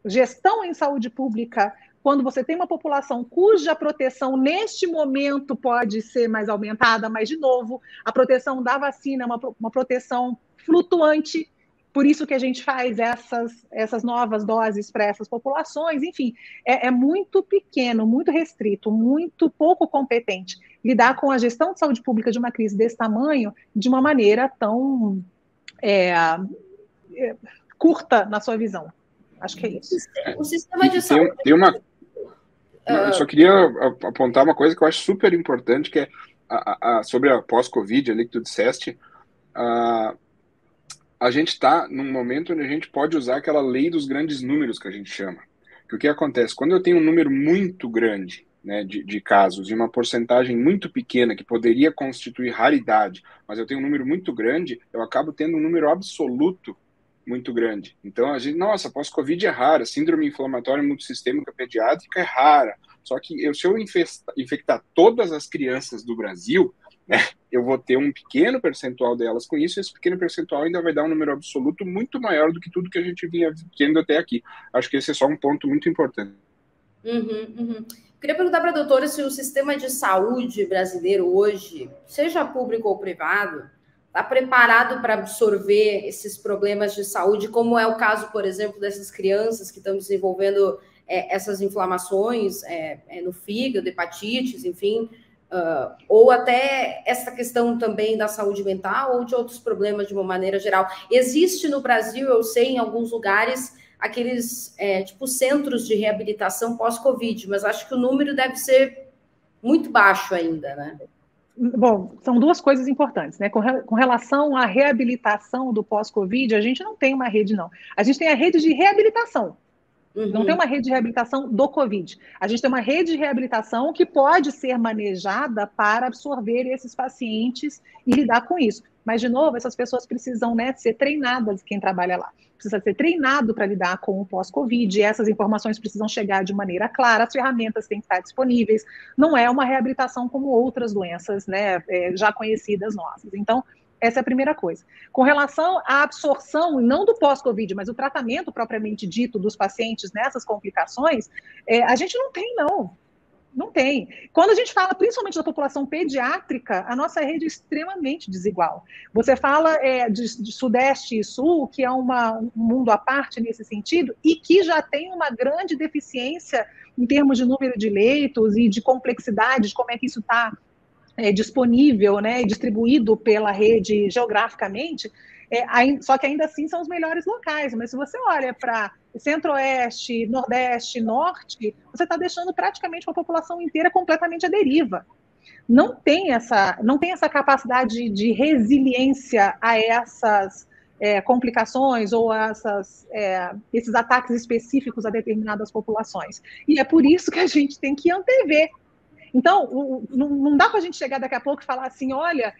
gestão em saúde pública quando você tem uma população cuja proteção neste momento pode ser mais aumentada, mas, de novo, a proteção da vacina é uma proteção flutuante, por isso que a gente faz essas novas doses para essas populações. Enfim, é muito pequeno, muito restrito, muito pouco competente lidar com a gestão de saúde pública de uma crise desse tamanho de uma maneira tão curta na sua visão. Acho que é isso. O sistema de saúde... Eu só queria apontar uma coisa que eu acho super importante, que é sobre a pós-Covid, ali que tu disseste. A gente está num momento onde a gente pode usar aquela lei dos grandes números que a gente chama. Que o que acontece? Quando eu tenho um número muito grande, né, de casos e uma porcentagem muito pequena que poderia constituir raridade, mas eu tenho um número muito grande, eu acabo tendo um número absoluto muito grande. Então, a gente, nossa, pós-Covid é rara, síndrome inflamatória multissistêmica pediátrica é rara. Só que se eu infectar todas as crianças do Brasil, né, eu vou ter um pequeno percentual delas com isso, e esse pequeno percentual ainda vai dar um número absoluto muito maior do que tudo que a gente vinha tendo até aqui. Acho que esse é só um ponto muito importante. Queria perguntar para a doutora se o sistema de saúde brasileiro hoje, seja público ou privado, está preparado para absorver esses problemas de saúde, como é o caso, por exemplo, dessas crianças que estão desenvolvendo essas inflamações no fígado, hepatites, enfim, ou até essa questão também da saúde mental ou de outros problemas de uma maneira geral. Existe no Brasil, eu sei, em alguns lugares, aqueles tipo centros de reabilitação pós-Covid, mas acho que o número deve ser muito baixo ainda, né? Bom, são duas coisas importantes, né? Com relação à reabilitação do pós-Covid, a gente não tem uma rede, não. A gente tem a rede de reabilitação, Não tem uma rede de reabilitação do Covid. A gente tem uma rede de reabilitação que pode ser manejada para absorver esses pacientes e lidar com isso. Mas, de novo, essas pessoas precisam, né, ser treinadas, quem trabalha lá. Precisa ser treinado para lidar com o pós-Covid, e essas informações precisam chegar de maneira clara, as ferramentas têm que estar disponíveis. Não é uma reabilitação como outras doenças, né, já conhecidas nossas. Então, essa é a primeira coisa. Com relação à absorção, não do pós-Covid, mas o tratamento propriamente dito dos pacientes nessas complicações, a gente não tem, não. Não tem. Quando a gente fala principalmente da população pediátrica, a nossa rede é extremamente desigual. Você fala de Sudeste e Sul, que é um mundo à parte nesse sentido, e que já tem uma grande deficiência em termos de número de leitos e de complexidade, de como é que isso está disponível, né, e distribuído pela rede geograficamente, só que ainda assim são os melhores locais. Mas se você olha para Centro-Oeste, Nordeste, Norte, você está deixando praticamente uma população inteira completamente à deriva. Não tem essa capacidade de resiliência a essas complicações ou esses ataques específicos a determinadas populações. E é por isso que a gente tem que antever. Então, não dá para a gente chegar daqui a pouco e falar assim, olha,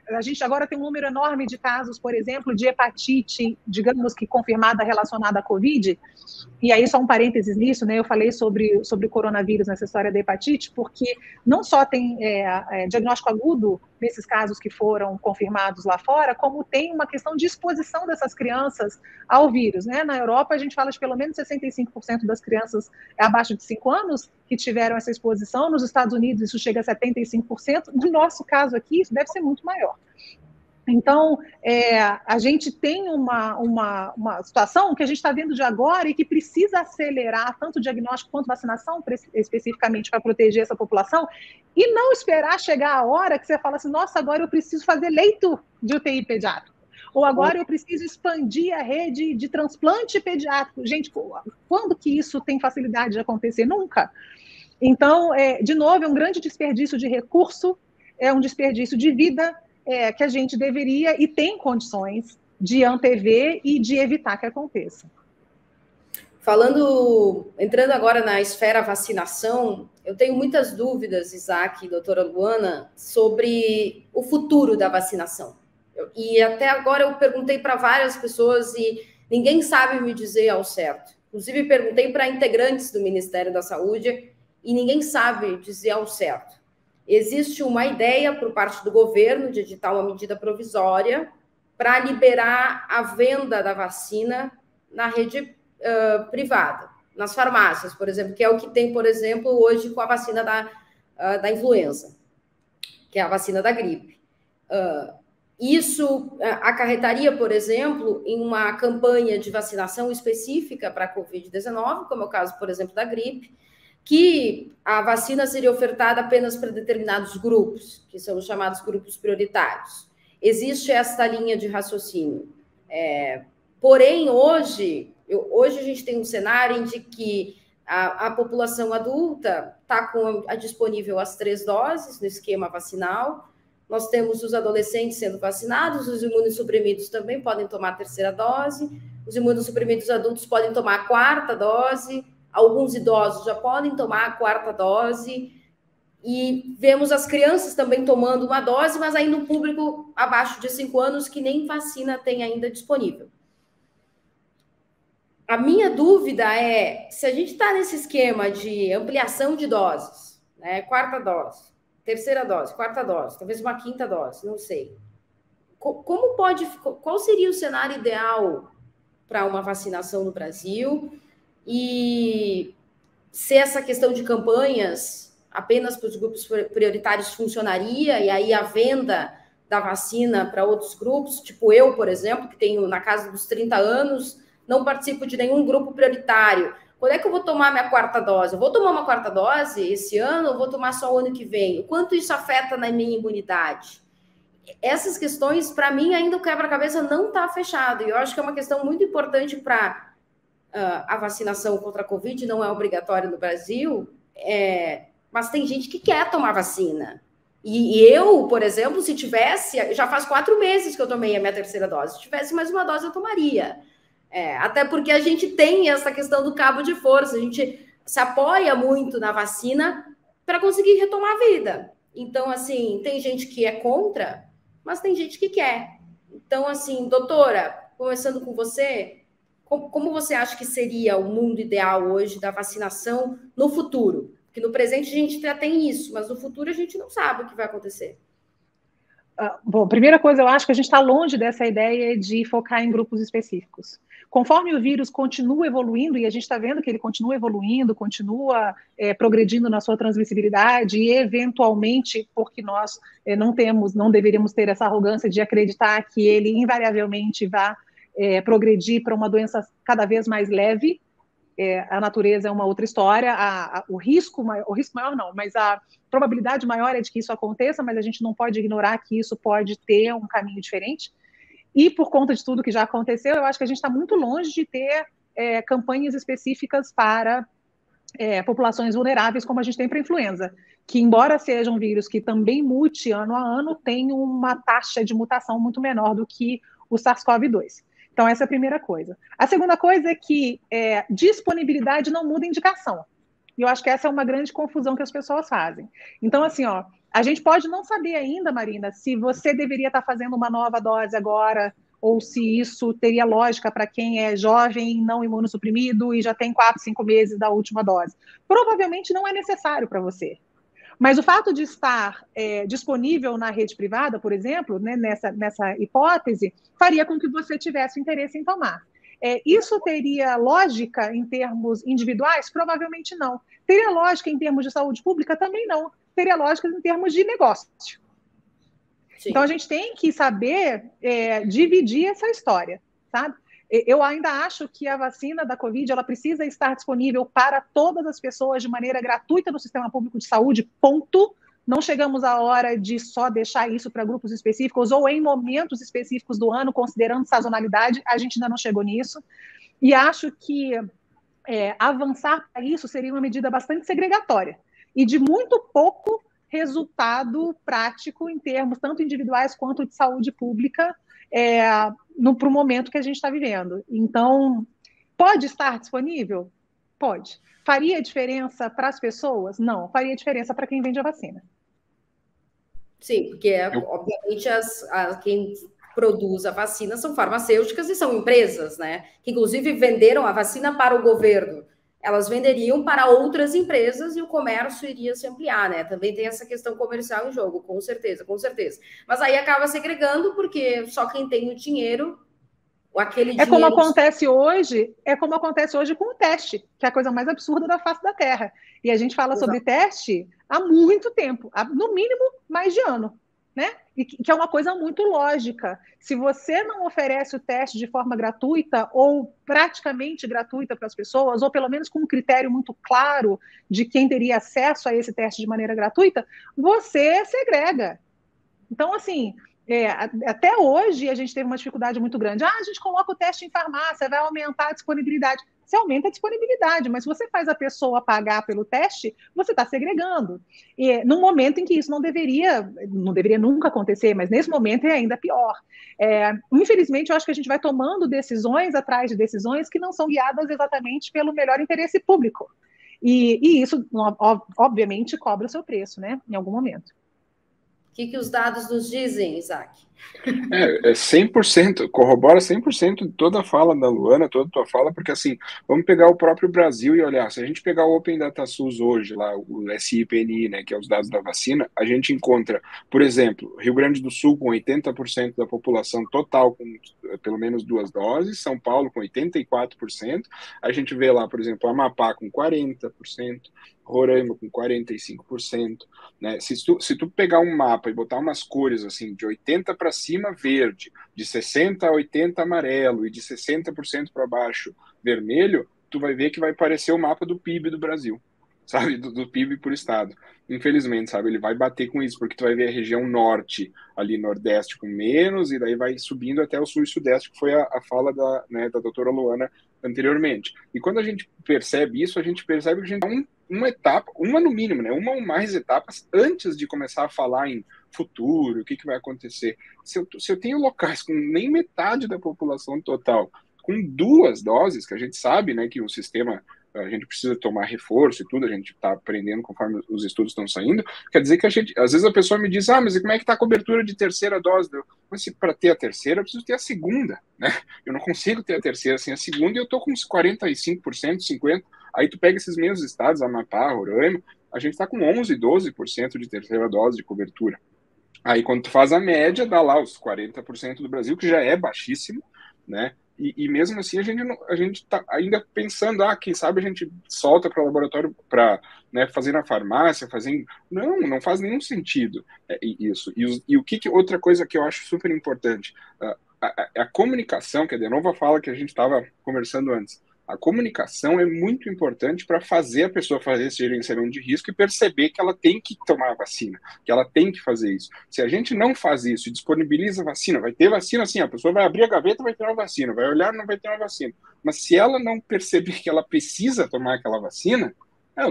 a gente agora tem um número enorme de casos, por exemplo, de hepatite, digamos que confirmada relacionada à Covid, e aí só um parênteses nisso, né, eu falei sobre o coronavírus nessa história da hepatite, porque não só tem diagnóstico agudo nesses casos que foram confirmados lá fora, como tem uma questão de exposição dessas crianças ao vírus, né? Na Europa, a gente fala de pelo menos 65% das crianças abaixo de 5 anos que tiveram essa exposição. Nos Estados Unidos, isso chega a 75%. No nosso caso aqui, isso deve ser muito maior. Então, a gente tem uma situação que a gente está vendo de agora e que precisa acelerar tanto o diagnóstico quanto a vacinação, especificamente para proteger essa população, e não esperar chegar a hora que você fala assim, nossa, agora eu preciso fazer leito de UTI pediátrico, ou agora eu preciso expandir a rede de transplante pediátrico. Gente, quando que isso tem facilidade de acontecer? Nunca. Então, de novo, é um grande desperdício de recurso, é um desperdício de vida, que a gente deveria e tem condições de antever e de evitar que aconteça. Entrando agora na esfera vacinação, eu tenho muitas dúvidas, Isaac e doutora Luana, sobre o futuro da vacinação. E até agora eu perguntei para várias pessoas e ninguém sabe me dizer ao certo. Inclusive, perguntei para integrantes do Ministério da Saúde e ninguém sabe dizer ao certo. Existe uma ideia por parte do governo de editar uma medida provisória para liberar a venda da vacina na rede privada, nas farmácias, por exemplo, que é o que tem, por exemplo, hoje com a vacina da influenza, que é a vacina da gripe. Isso acarretaria, por exemplo, em uma campanha de vacinação específica para a Covid-19, como é o caso, por exemplo, da gripe, que a vacina seria ofertada apenas para determinados grupos, que são os chamados grupos prioritários. Existe esta linha de raciocínio. Porém, hoje a gente tem um cenário em que a população adulta está disponível as 3 doses no esquema vacinal. Nós temos os adolescentes sendo vacinados, os imunossuprimidos também podem tomar a 3ª dose, os imunossuprimidos adultos podem tomar a 4ª dose, alguns idosos já podem tomar a 4ª dose, e vemos as crianças também tomando uma dose, mas ainda um público abaixo de 5 anos que nem vacina tem ainda disponível. A minha dúvida é, se a gente está nesse esquema de ampliação de doses, né, 4ª dose, 3ª dose, 4ª dose, talvez uma 5ª dose, não sei. Qual seria o cenário ideal para uma vacinação no Brasil? E se essa questão de campanhas apenas para os grupos prioritários funcionaria, e aí a venda da vacina para outros grupos, tipo eu, por exemplo, que tenho na casa dos 30 anos, não participo de nenhum grupo prioritário. Quando é que eu vou tomar minha 4ª dose? Eu vou tomar uma 4ª dose esse ano ou vou tomar só o ano que vem? O quanto isso afeta na minha imunidade? Essas questões, para mim, ainda o quebra-cabeça não está fechado. E eu acho que é uma questão muito importante para a vacinação contra a Covid, não é obrigatória no Brasil, mas tem gente que quer tomar vacina. E eu, por exemplo, se tivesse, já faz 4 meses que eu tomei a minha 3ª dose, se tivesse mais uma dose, eu tomaria. Até porque a gente tem essa questão do cabo de força, a gente se apoia muito na vacina para conseguir retomar a vida. Então, assim, tem gente que é contra, mas tem gente que quer. Então, assim, doutora, começando com você, como você acha que seria o mundo ideal hoje da vacinação no futuro? Porque no presente a gente já tem isso, mas no futuro a gente não sabe o que vai acontecer. Bom, primeira coisa, eu acho que a gente está longe dessa ideia de focar em grupos específicos. Conforme o vírus continua evoluindo, e a gente está vendo que ele continua evoluindo, continua progredindo na sua transmissibilidade, e eventualmente, porque nós não deveríamos ter essa arrogância de acreditar que ele invariavelmente vai progredir para uma doença cada vez mais leve. A natureza é uma outra história, o risco maior não, mas a probabilidade maior é de que isso aconteça, mas a gente não pode ignorar que isso pode ter um caminho diferente. E por conta de tudo que já aconteceu, eu acho que a gente está muito longe de ter campanhas específicas para populações vulneráveis, como a gente tem para a influenza, que embora seja um vírus que também mute ano a ano, tem uma taxa de mutação muito menor do que o SARS-CoV-2. Então, essa é a primeira coisa. A segunda coisa é que disponibilidade não muda indicação. E eu acho que essa é uma grande confusão que as pessoas fazem. Então, assim, a gente pode não saber ainda, Marina, se você deveria estar fazendo uma nova dose agora, ou se isso teria lógica para quem é jovem, não imunossuprimido e já tem 4, 5 meses da última dose. Provavelmente não é necessário para você. Mas o fato de estar disponível na rede privada, por exemplo, né, nessa hipótese, faria com que você tivesse interesse em tomar. Isso teria lógica em termos individuais? Provavelmente não. Teria lógica em termos de saúde pública? Também não. Teria lógica em termos de negócio. Sim. Então, a gente tem que saber dividir essa história, sabe? Eu ainda acho que a vacina da Covid ela precisa estar disponível para todas as pessoas de maneira gratuita no sistema público de saúde, ponto. Não chegamos à hora de só deixar isso para grupos específicos ou em momentos específicos do ano, considerando sazonalidade, a gente ainda não chegou nisso. E acho que avançar para isso seria uma medida bastante segregatória e de muito pouco resultado prático em termos tanto individuais quanto de saúde pública para o momento que a gente está vivendo. Então, pode estar disponível? Pode. Faria diferença para as pessoas? Não. Faria diferença para quem vende a vacina. Sim, porque, obviamente, quem produz a vacina são farmacêuticas e são empresas, né? Que, inclusive, venderam a vacina para o governo. Elas venderiam para outras empresas e o comércio iria se ampliar, né? Também tem essa questão comercial em jogo, com certeza, com certeza. Mas aí acaba segregando, porque só quem tem o dinheiro, aquele dinheiro... Como acontece hoje com o teste, que é a coisa mais absurda da face da Terra. E a gente fala sobre teste há muito tempo, no mínimo mais de ano, né? E que é uma coisa muito lógica. Se você não oferece o teste de forma gratuita ou praticamente gratuita para as pessoas, ou pelo menos com um critério muito claro de quem teria acesso a esse teste de maneira gratuita, você segrega. Então, assim, até hoje a gente teve uma dificuldade muito grande. A gente coloca o teste em farmácia, vai aumentar a disponibilidade. Você aumenta a disponibilidade, mas se você faz a pessoa pagar pelo teste, você está segregando. E num momento em que isso não deveria nunca acontecer, mas nesse momento é ainda pior. Infelizmente, eu acho que a gente vai tomando decisões atrás de decisões que não são guiadas exatamente pelo melhor interesse público. E isso, obviamente, cobra o seu preço, né, em algum momento. O que os dados nos dizem, Isaac? 100%, corrobora 100% de toda a fala da Luana, toda a tua fala, porque assim, vamos pegar o próprio Brasil e olhar, se a gente pegar o Open Data SUS hoje, lá, o SIPNI, né, que é os dados da vacina, a gente encontra, por exemplo, Rio Grande do Sul com 80% da população total com pelo menos 2 doses, São Paulo com 84%, a gente vê lá, por exemplo, Amapá com 40%, Roraima com 45%, né? Se tu pegar um mapa e botar umas cores assim, de 80 para cima verde, de 60 a 80 amarelo e de 60% para baixo vermelho, tu vai ver que vai parecer o mapa do PIB do Brasil, sabe? Do PIB por estado. Infelizmente, sabe? Ele vai bater com isso, porque tu vai ver a região norte, ali nordeste com menos, e daí vai subindo até o sul e sudeste, que foi a fala da doutora Luana anteriormente. E quando a gente percebe isso, a gente percebe que a gente tem uma etapa, uma no mínimo, né? Uma ou mais etapas antes de começar a falar em futuro, o que vai acontecer. Se eu tenho locais com nem metade da população total com 2 doses, que a gente sabe, né, que o sistema, a gente precisa tomar reforço e tudo, a gente está aprendendo conforme os estudos estão saindo, quer dizer que às vezes a pessoa me diz, mas como é que está a cobertura de terceira dose? Mas se para ter a terceira, eu preciso ter a segunda, né? Eu não consigo ter a terceira sem a segunda, e eu estou com uns 45%, 50%, aí tu pega esses mesmos estados, Amapá, Roraima, a gente está com 11%, 12% de terceira dose de cobertura. Aí quando tu faz a média, dá lá os 40% do Brasil, que já é baixíssimo, né? E mesmo assim a gente está ainda pensando, quem sabe a gente solta para o laboratório para, né, fazer na farmácia, não faz nenhum sentido isso. E o que outra coisa que eu acho super importante, a comunicação, que é de novo a fala que a gente estava conversando antes. A comunicação é muito importante para fazer a pessoa fazer esse gerenciamento de risco e perceber que ela tem que tomar a vacina, que ela tem que fazer isso. Se a gente não faz isso e disponibiliza a vacina, vai ter vacina assim, a pessoa vai abrir a gaveta, vai ter uma vacina, vai olhar, não vai ter uma vacina. Mas se ela não perceber que ela precisa tomar aquela vacina,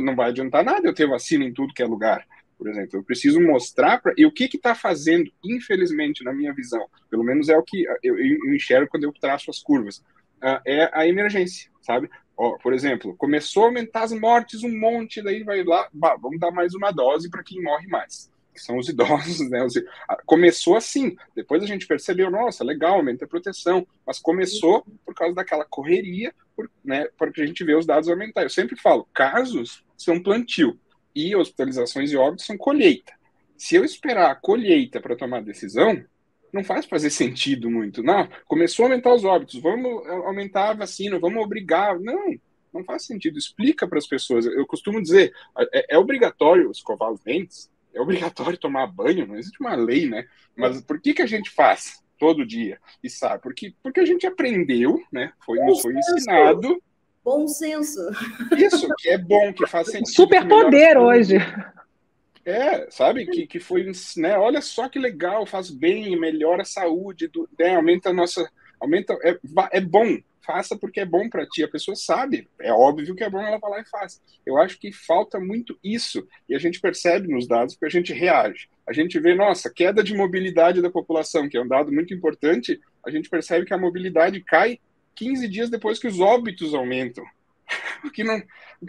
não vai adiantar nada eu ter vacina em tudo que é lugar. Por exemplo, eu preciso mostrar e o que está fazendo, infelizmente, na minha visão, pelo menos é o que eu enxergo quando eu traço as curvas, é a emergência, sabe? Por exemplo, começou a aumentar as mortes um monte, daí vai lá, vamos dar mais uma dose para quem morre mais, que são os idosos, né? Começou assim, depois a gente percebeu, nossa, legal, aumenta a proteção, mas começou por causa daquela correria, né, porque a gente vê os dados aumentar. Eu sempre falo, casos são plantio e hospitalizações e óbitos são colheita. Se eu esperar a colheita para tomar decisão, não faz fazer sentido muito. Não, começou a aumentar os óbitos, vamos aumentar a vacina, vamos obrigar. Não faz sentido. Explica para as pessoas. Eu costumo dizer, é obrigatório escovar os dentes, é obrigatório tomar banho, não existe uma lei, né? Mas por que a gente faz todo dia? E sabe? Porque a gente aprendeu, né? Nos foi ensinado. Bom senso. Isso, que é bom, que faz sentido. Superpoder hoje. Sabe, que foi, né, olha só que legal, faz bem, melhora a saúde, né, é bom, faça porque é bom para ti, a pessoa sabe, é óbvio que é bom, ela vai lá e faz. Eu acho que falta muito isso, e a gente percebe nos dados porque a gente reage. A gente vê, nossa, queda de mobilidade da população, que é um dado muito importante, a gente percebe que a mobilidade cai 15 dias depois que os óbitos aumentam, o que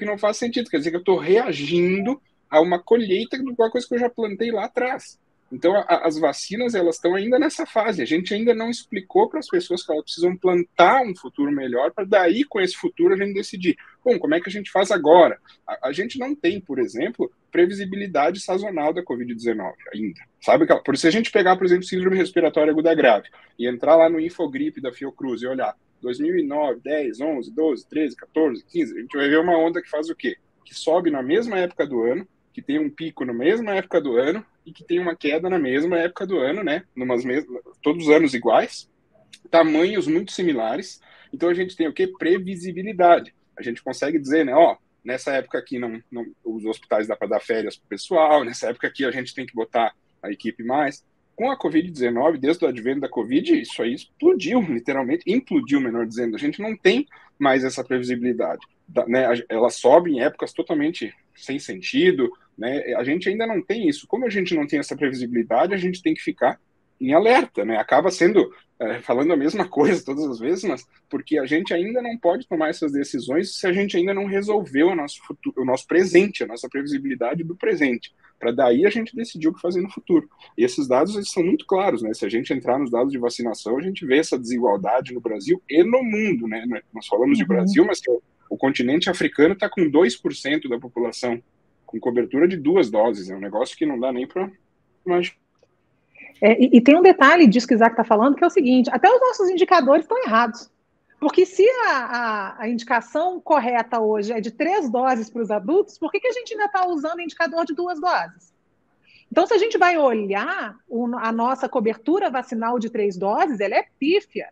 não faz sentido, quer dizer que eu estou reagindo a uma colheita de uma coisa que eu já plantei lá atrás. Então, as vacinas, elas estão ainda nessa fase. A gente ainda não explicou para as pessoas que elas precisam plantar um futuro melhor, para daí, com esse futuro, a gente decidir, como é que a gente faz agora? A gente não tem, por exemplo, previsibilidade sazonal da Covid-19 ainda. Sabe? Por isso, se a gente pegar, por exemplo, síndrome respiratória aguda grave e entrar lá no Infogripe da Fiocruz e olhar 2009, 10, 11, 12, 13, 14, 15, a gente vai ver uma onda que faz o quê? Que sobe na mesma época do ano, que tem um pico na mesma época do ano e que tem uma queda na mesma época do ano, né? Todos os anos iguais, tamanhos muito similares. Então a gente tem o quê? Previsibilidade. A gente consegue dizer, né? Nessa época aqui os hospitais dá para dar férias para o pessoal, nessa época aqui a gente tem que botar a equipe mais. Com a Covid-19, desde o advento da Covid, isso aí explodiu, literalmente, implodiu, melhor dizendo. A gente não tem mais essa previsibilidade, né? Ela sobe em épocas totalmente sem sentido, né? A gente ainda não tem isso. Como a gente não tem essa previsibilidade, a gente tem que ficar em alerta, né? Acaba sendo falando a mesma coisa todas as vezes, mas porque a gente ainda não pode tomar essas decisões se a gente ainda não resolveu o nosso futuro, o nosso presente, a nossa previsibilidade do presente, para daí a gente decidir o que fazer no futuro. E esses dados, eles são muito claros, né? Se a gente entrar nos dados de vacinação, a gente vê essa desigualdade no Brasil e no mundo, né? Nós falamos de Brasil, mas o continente africano está com 2% da população com cobertura de 2 doses. É um negócio que não dá nem para imaginar. E tem um detalhe disso que o Isaac está falando, que é o seguinte, até os nossos indicadores estão errados. Porque se a indicação correta hoje é de 3 doses para os adultos, por que a gente ainda está usando indicador de 2 doses? Então, se a gente vai olhar a nossa cobertura vacinal de 3 doses, ela é pífia.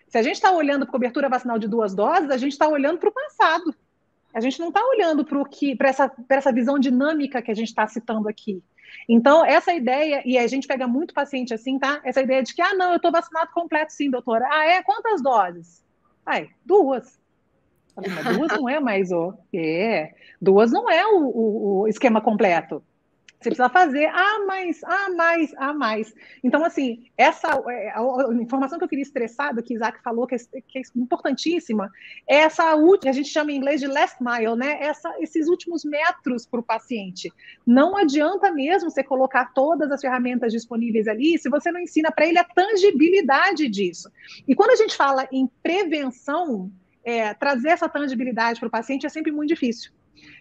Se a gente está olhando para a cobertura vacinal de 2 doses, a gente está olhando para o passado. A gente não está olhando para essa visão dinâmica que a gente está citando aqui. Então, essa ideia, e a gente pega muito paciente assim, tá? Essa ideia de que, não, eu estou vacinado completo sim, doutora. Quantas doses? 2. Mas 2 não é mais 2 não é o esquema completo. Você precisa fazer a mais. Então, assim, a informação que eu queria estressar, do que Isaac falou, que é importantíssima, é essa última, a gente chama em inglês de last mile, né? Esses últimos metros para o paciente. Não adianta mesmo você colocar todas as ferramentas disponíveis ali se você não ensina para ele a tangibilidade disso. E quando a gente fala em prevenção, trazer essa tangibilidade para o paciente é sempre muito difícil.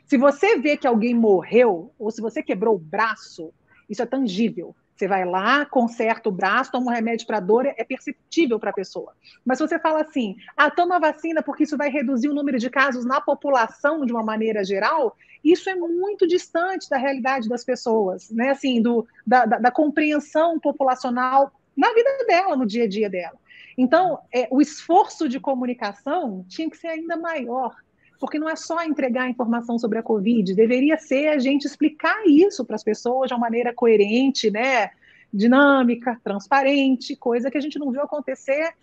Se você vê que alguém morreu, ou se você quebrou o braço, isso é tangível. Você vai lá, conserta o braço, toma um remédio para dor, é perceptível para a pessoa. Mas se você fala assim, toma a vacina porque isso vai reduzir o número de casos na população de uma maneira geral, isso é muito distante da realidade das pessoas, né? Assim, da compreensão populacional na vida dela, no dia a dia dela. Então, o esforço de comunicação tinha que ser ainda maior, porque não é só entregar a informação sobre a Covid, deveria ser a gente explicar isso para as pessoas de uma maneira coerente, né, dinâmica, transparente, coisa que a gente não viu acontecer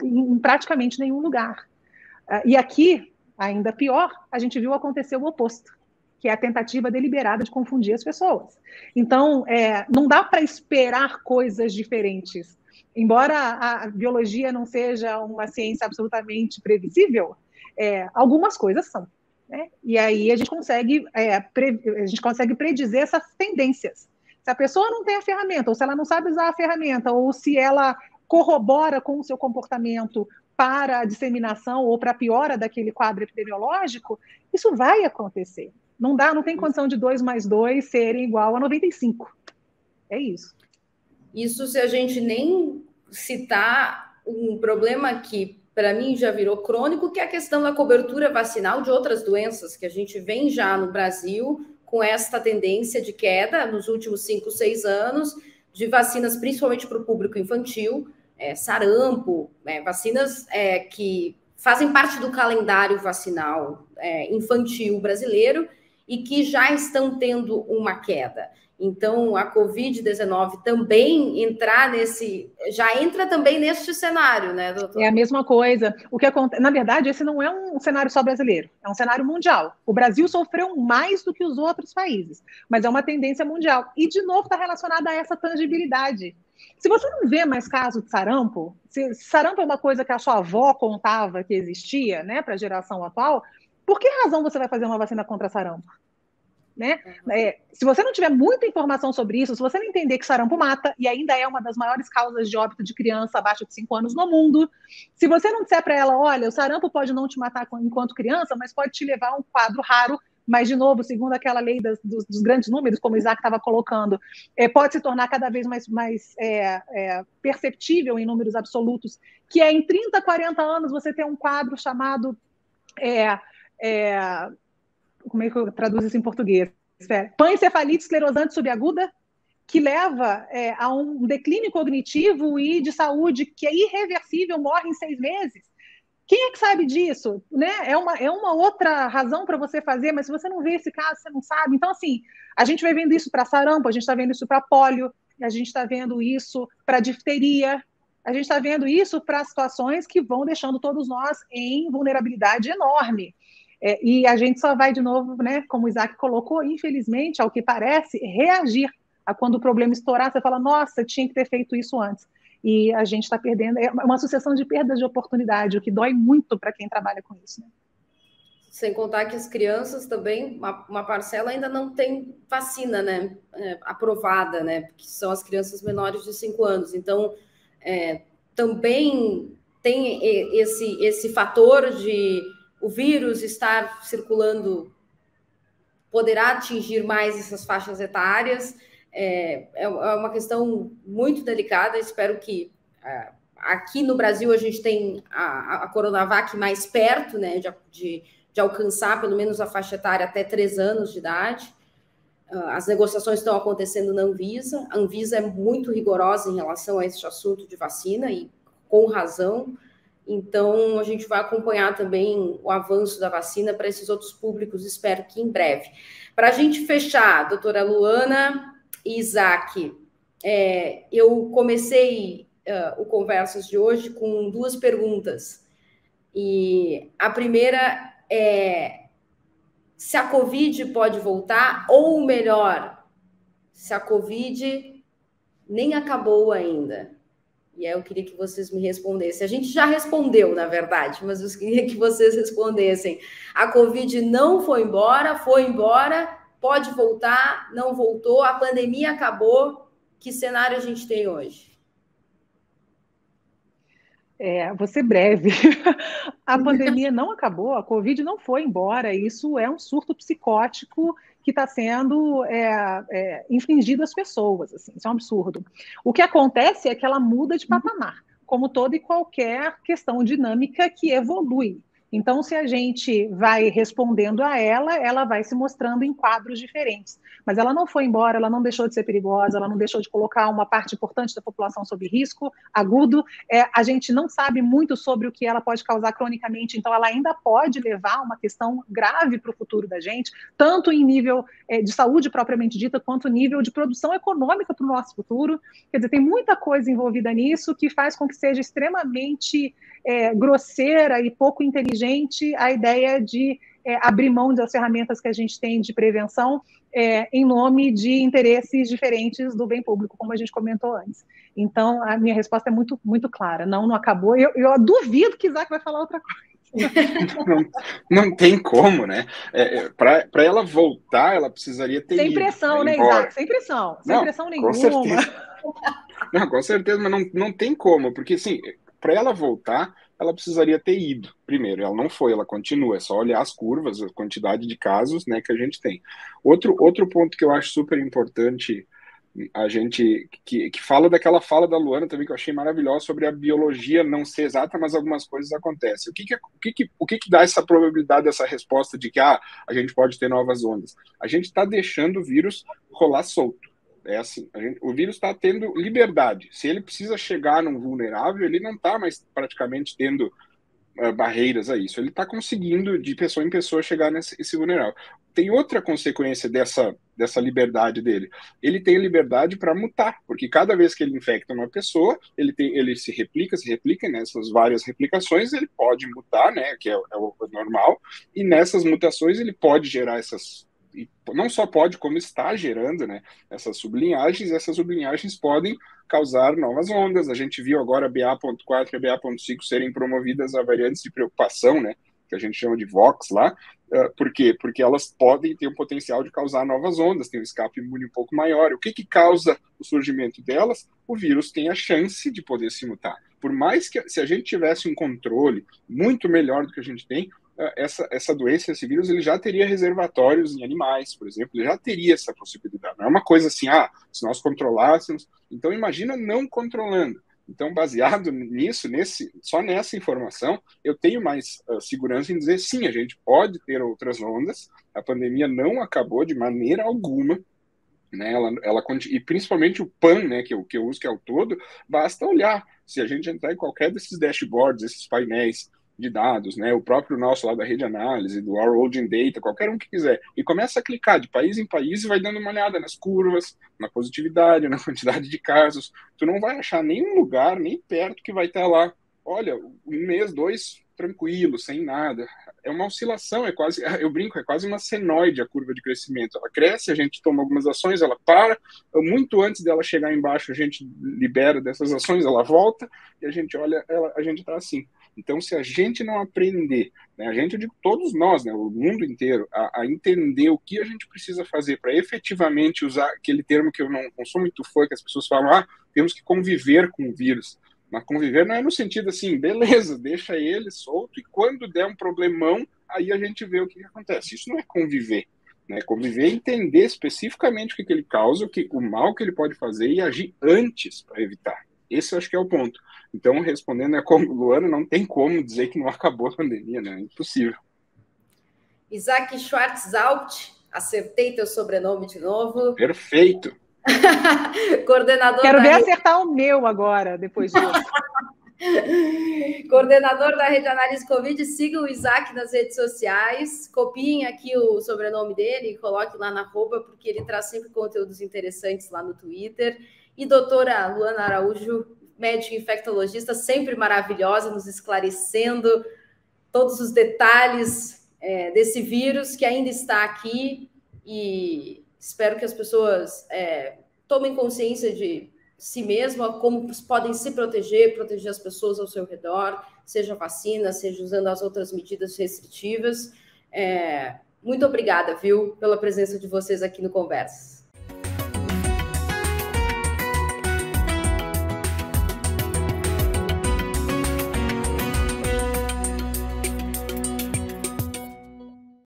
em praticamente nenhum lugar. E aqui, ainda pior, a gente viu acontecer o oposto, que é a tentativa deliberada de confundir as pessoas. Então, não dá para esperar coisas diferentes. Embora a biologia não seja uma ciência absolutamente previsível, algumas coisas são, né? E aí a gente consegue predizer essas tendências. Se a pessoa não tem a ferramenta, ou se ela não sabe usar a ferramenta, ou se ela corrobora com o seu comportamento para a disseminação ou para a piora daquele quadro epidemiológico, isso vai acontecer. Não tem condição de 2 mais 2 serem igual a 95. É isso. Isso se a gente nem citar um problema que, para mim, já virou crônico, que é a questão da cobertura vacinal de outras doenças, que a gente vem já no Brasil com esta tendência de queda nos últimos 5, 6 anos, de vacinas, principalmente para o público infantil, sarampo, vacinas que fazem parte do calendário vacinal infantil brasileiro e que já estão tendo uma queda. Então, a Covid-19 também já entra também neste cenário, né, doutor? É a mesma coisa. O que acontece, na verdade, esse não é um cenário só brasileiro, é um cenário mundial. O Brasil sofreu mais do que os outros países, mas é uma tendência mundial. E, de novo, está relacionada a essa tangibilidade. Se você não vê mais caso de sarampo, se sarampo é uma coisa que a sua avó contava que existia, né, para a geração atual, por que razão você vai fazer uma vacina contra sarampo? Né? Se você não tiver muita informação sobre isso, se você não entender que sarampo mata, e ainda é uma das maiores causas de óbito de criança abaixo de 5 anos no mundo, se você não disser para ela, olha, o sarampo pode não te matar enquanto criança, mas pode te levar a um quadro raro, mas, de novo, segundo aquela lei dos grandes números, como o Isaac estava colocando, pode se tornar cada vez mais perceptível em números absolutos, que em 30, 40 anos você tem um quadro chamado... como é que eu traduzo isso em português? Pancefalite esclerosante subaguda, que leva a um declínio cognitivo e de saúde que é irreversível, morre em 6 meses. Quem é que sabe disso? Né? É uma outra razão para você fazer, mas se você não vê esse caso, você não sabe. Então, assim, a gente vai vendo isso para sarampo, a gente está vendo isso para pólio, a gente está vendo isso para difteria, a gente está vendo isso para situações que vão deixando todos nós em vulnerabilidade enorme. E a gente só vai, de novo, né, como o Isaac colocou, infelizmente, ao que parece, reagir a quando o problema estourar. Você fala, nossa, tinha que ter feito isso antes. E a gente está perdendo, é uma sucessão de perdas de oportunidade, o que dói muito para quem trabalha com isso. Né? Sem contar que as crianças também, uma parcela ainda não tem vacina, né, aprovada, né, porque são as crianças menores de 5 anos. Então, também tem esse fator de o vírus estar circulando, poderá atingir mais essas faixas etárias. É uma questão muito delicada. Espero que aqui no Brasil a gente tem a Coronavac mais perto, né, de alcançar pelo menos a faixa etária até 3 anos de idade. As negociações estão acontecendo na Anvisa. A Anvisa é muito rigorosa em relação a esse assunto de vacina e com razão. Então, a gente vai acompanhar também o avanço da vacina para esses outros públicos, espero que em breve. Para a gente fechar, doutora Luana e Isaac, eu comecei o Conversas de hoje com 2 perguntas. E a primeira é se a Covid pode voltar, ou melhor, se a Covid nem acabou ainda. E aí eu queria que vocês me respondessem. A gente já respondeu, na verdade, mas eu queria que vocês respondessem. A Covid não foi embora, pode voltar, não voltou, a pandemia acabou. Que cenário a gente tem hoje? Vou ser breve. A pandemia não acabou, a Covid não foi embora. Isso é um surto psicótico que está sendo infligido às pessoas. Assim, isso é um absurdo. O que acontece é que ela muda de patamar, como toda e qualquer questão dinâmica que evolui. Então, se a gente vai respondendo a ela, ela vai se mostrando em quadros diferentes. Mas ela não foi embora, ela não deixou de ser perigosa, ela não deixou de colocar uma parte importante da população sob risco agudo. A gente não sabe muito sobre o que ela pode causar cronicamente, então ela ainda pode levar a uma questão grave para o futuro da gente, tanto em nível de saúde propriamente dita, quanto nível de produção econômica para o nosso futuro. Quer dizer, tem muita coisa envolvida nisso que faz com que seja extremamente grosseira e pouco inteligente a ideia de abrir mão das ferramentas que a gente tem de prevenção em nome de interesses diferentes do bem público, como a gente comentou antes. Então, a minha resposta é muito, muito clara. Não acabou. Eu duvido que Isaac vai falar outra coisa. Não tem como, né? Para ela voltar, ela precisaria ter sem ido, pressão, né, Isaac? Sem pressão. Sem pressão nenhuma. Com certeza. Não, com certeza, mas não tem como, porque, assim, para ela voltar, ela precisaria ter ido primeiro. Ela não foi, ela continua. É só olhar as curvas, a quantidade de casos, né, que a gente tem. Outro ponto que eu acho super importante, a gente que fala daquela fala da Luana também, que eu achei maravilhosa, sobre a biologia não ser exata, mas algumas coisas acontecem. O que dá essa probabilidade dessa resposta de que a gente pode ter novas ondas? A gente está deixando o vírus rolar solto. É assim, o vírus está tendo liberdade. Se ele precisa chegar num vulnerável, ele não está mais praticamente tendo barreiras a isso. Ele está conseguindo, de pessoa em pessoa, chegar nesse vulnerável. Tem outra consequência dessa liberdade dele. Ele tem liberdade para mutar, porque cada vez que ele infecta uma pessoa, ele se replica, e nessas várias replicações ele pode mutar, né, que é o normal, e nessas mutações ele pode gerar essas... Não só pode, como está gerando, né, essas sublinhagens podem causar novas ondas. A gente viu agora a BA.4 e a BA.5 serem promovidas a variantes de preocupação, né, que a gente chama de VOX lá. Por quê? Porque elas podem ter o potencial de causar novas ondas, tem um escape imune um pouco maior. O que causa o surgimento delas? O vírus tem a chance de poder se mutar. Por mais que, se a gente tivesse um controle muito melhor do que a gente tem, essa doença, esse vírus, ele já teria reservatórios em animais, por exemplo, ele já teria essa possibilidade. Não é uma coisa assim, se nós controlássemos... Então, imagina não controlando. Então, baseado nisso, só nessa informação, eu tenho mais segurança em dizer, sim, a gente pode ter outras ondas, a pandemia não acabou de maneira alguma, né? E principalmente o PAN, né, que eu uso, que é o todo, basta olhar. Se a gente entrar em qualquer desses dashboards, esses painéis de dados, né, o próprio nosso lá da rede análise, do Our Holding Data, qualquer um que quiser, e começa a clicar de país em país e vai dando uma olhada nas curvas, na positividade, na quantidade de casos. Tu não vai achar nenhum lugar, nem perto, que vai estar lá, olha, 1 mês, 2, tranquilo, sem nada. É uma oscilação, eu brinco, é quase uma senoide a curva de crescimento. Ela cresce, a gente toma algumas ações, ela para, muito antes dela chegar embaixo, a gente libera dessas ações, ela volta, e a gente olha, a gente está assim. Então, se a gente não aprender, né, eu digo todos nós, né, o mundo inteiro, a entender o que a gente precisa fazer para efetivamente usar aquele termo que eu não sou muito fã, que as pessoas falam, temos que conviver com o vírus. Mas conviver não é no sentido assim, beleza, deixa ele solto e quando der um problemão, aí a gente vê o que acontece. Isso não é conviver. Né? Conviver é entender especificamente o que ele causa, o mal que ele pode fazer e agir antes para evitar. Esse eu acho que é o ponto. Então, respondendo a Luana, não tem como dizer que não acabou a pandemia, né? É impossível. Isaac Schwartzalt, acertei teu sobrenome de novo. Perfeito. Coordenador. Quero ver acertar o meu agora, depois disso. Coordenador da Rede Análise Covid, siga o Isaac nas redes sociais, copiem aqui o sobrenome dele e coloque lá na arroba, porque ele traz sempre conteúdos interessantes lá no Twitter. E doutora Luana Araújo, médica infectologista, sempre maravilhosa, nos esclarecendo todos os detalhes desse vírus que ainda está aqui e Espero que as pessoas tomem consciência de si mesma, como podem se proteger as pessoas ao seu redor, seja vacina, seja usando as outras medidas restritivas. Muito obrigada, viu, pela presença de vocês aqui no Conversas.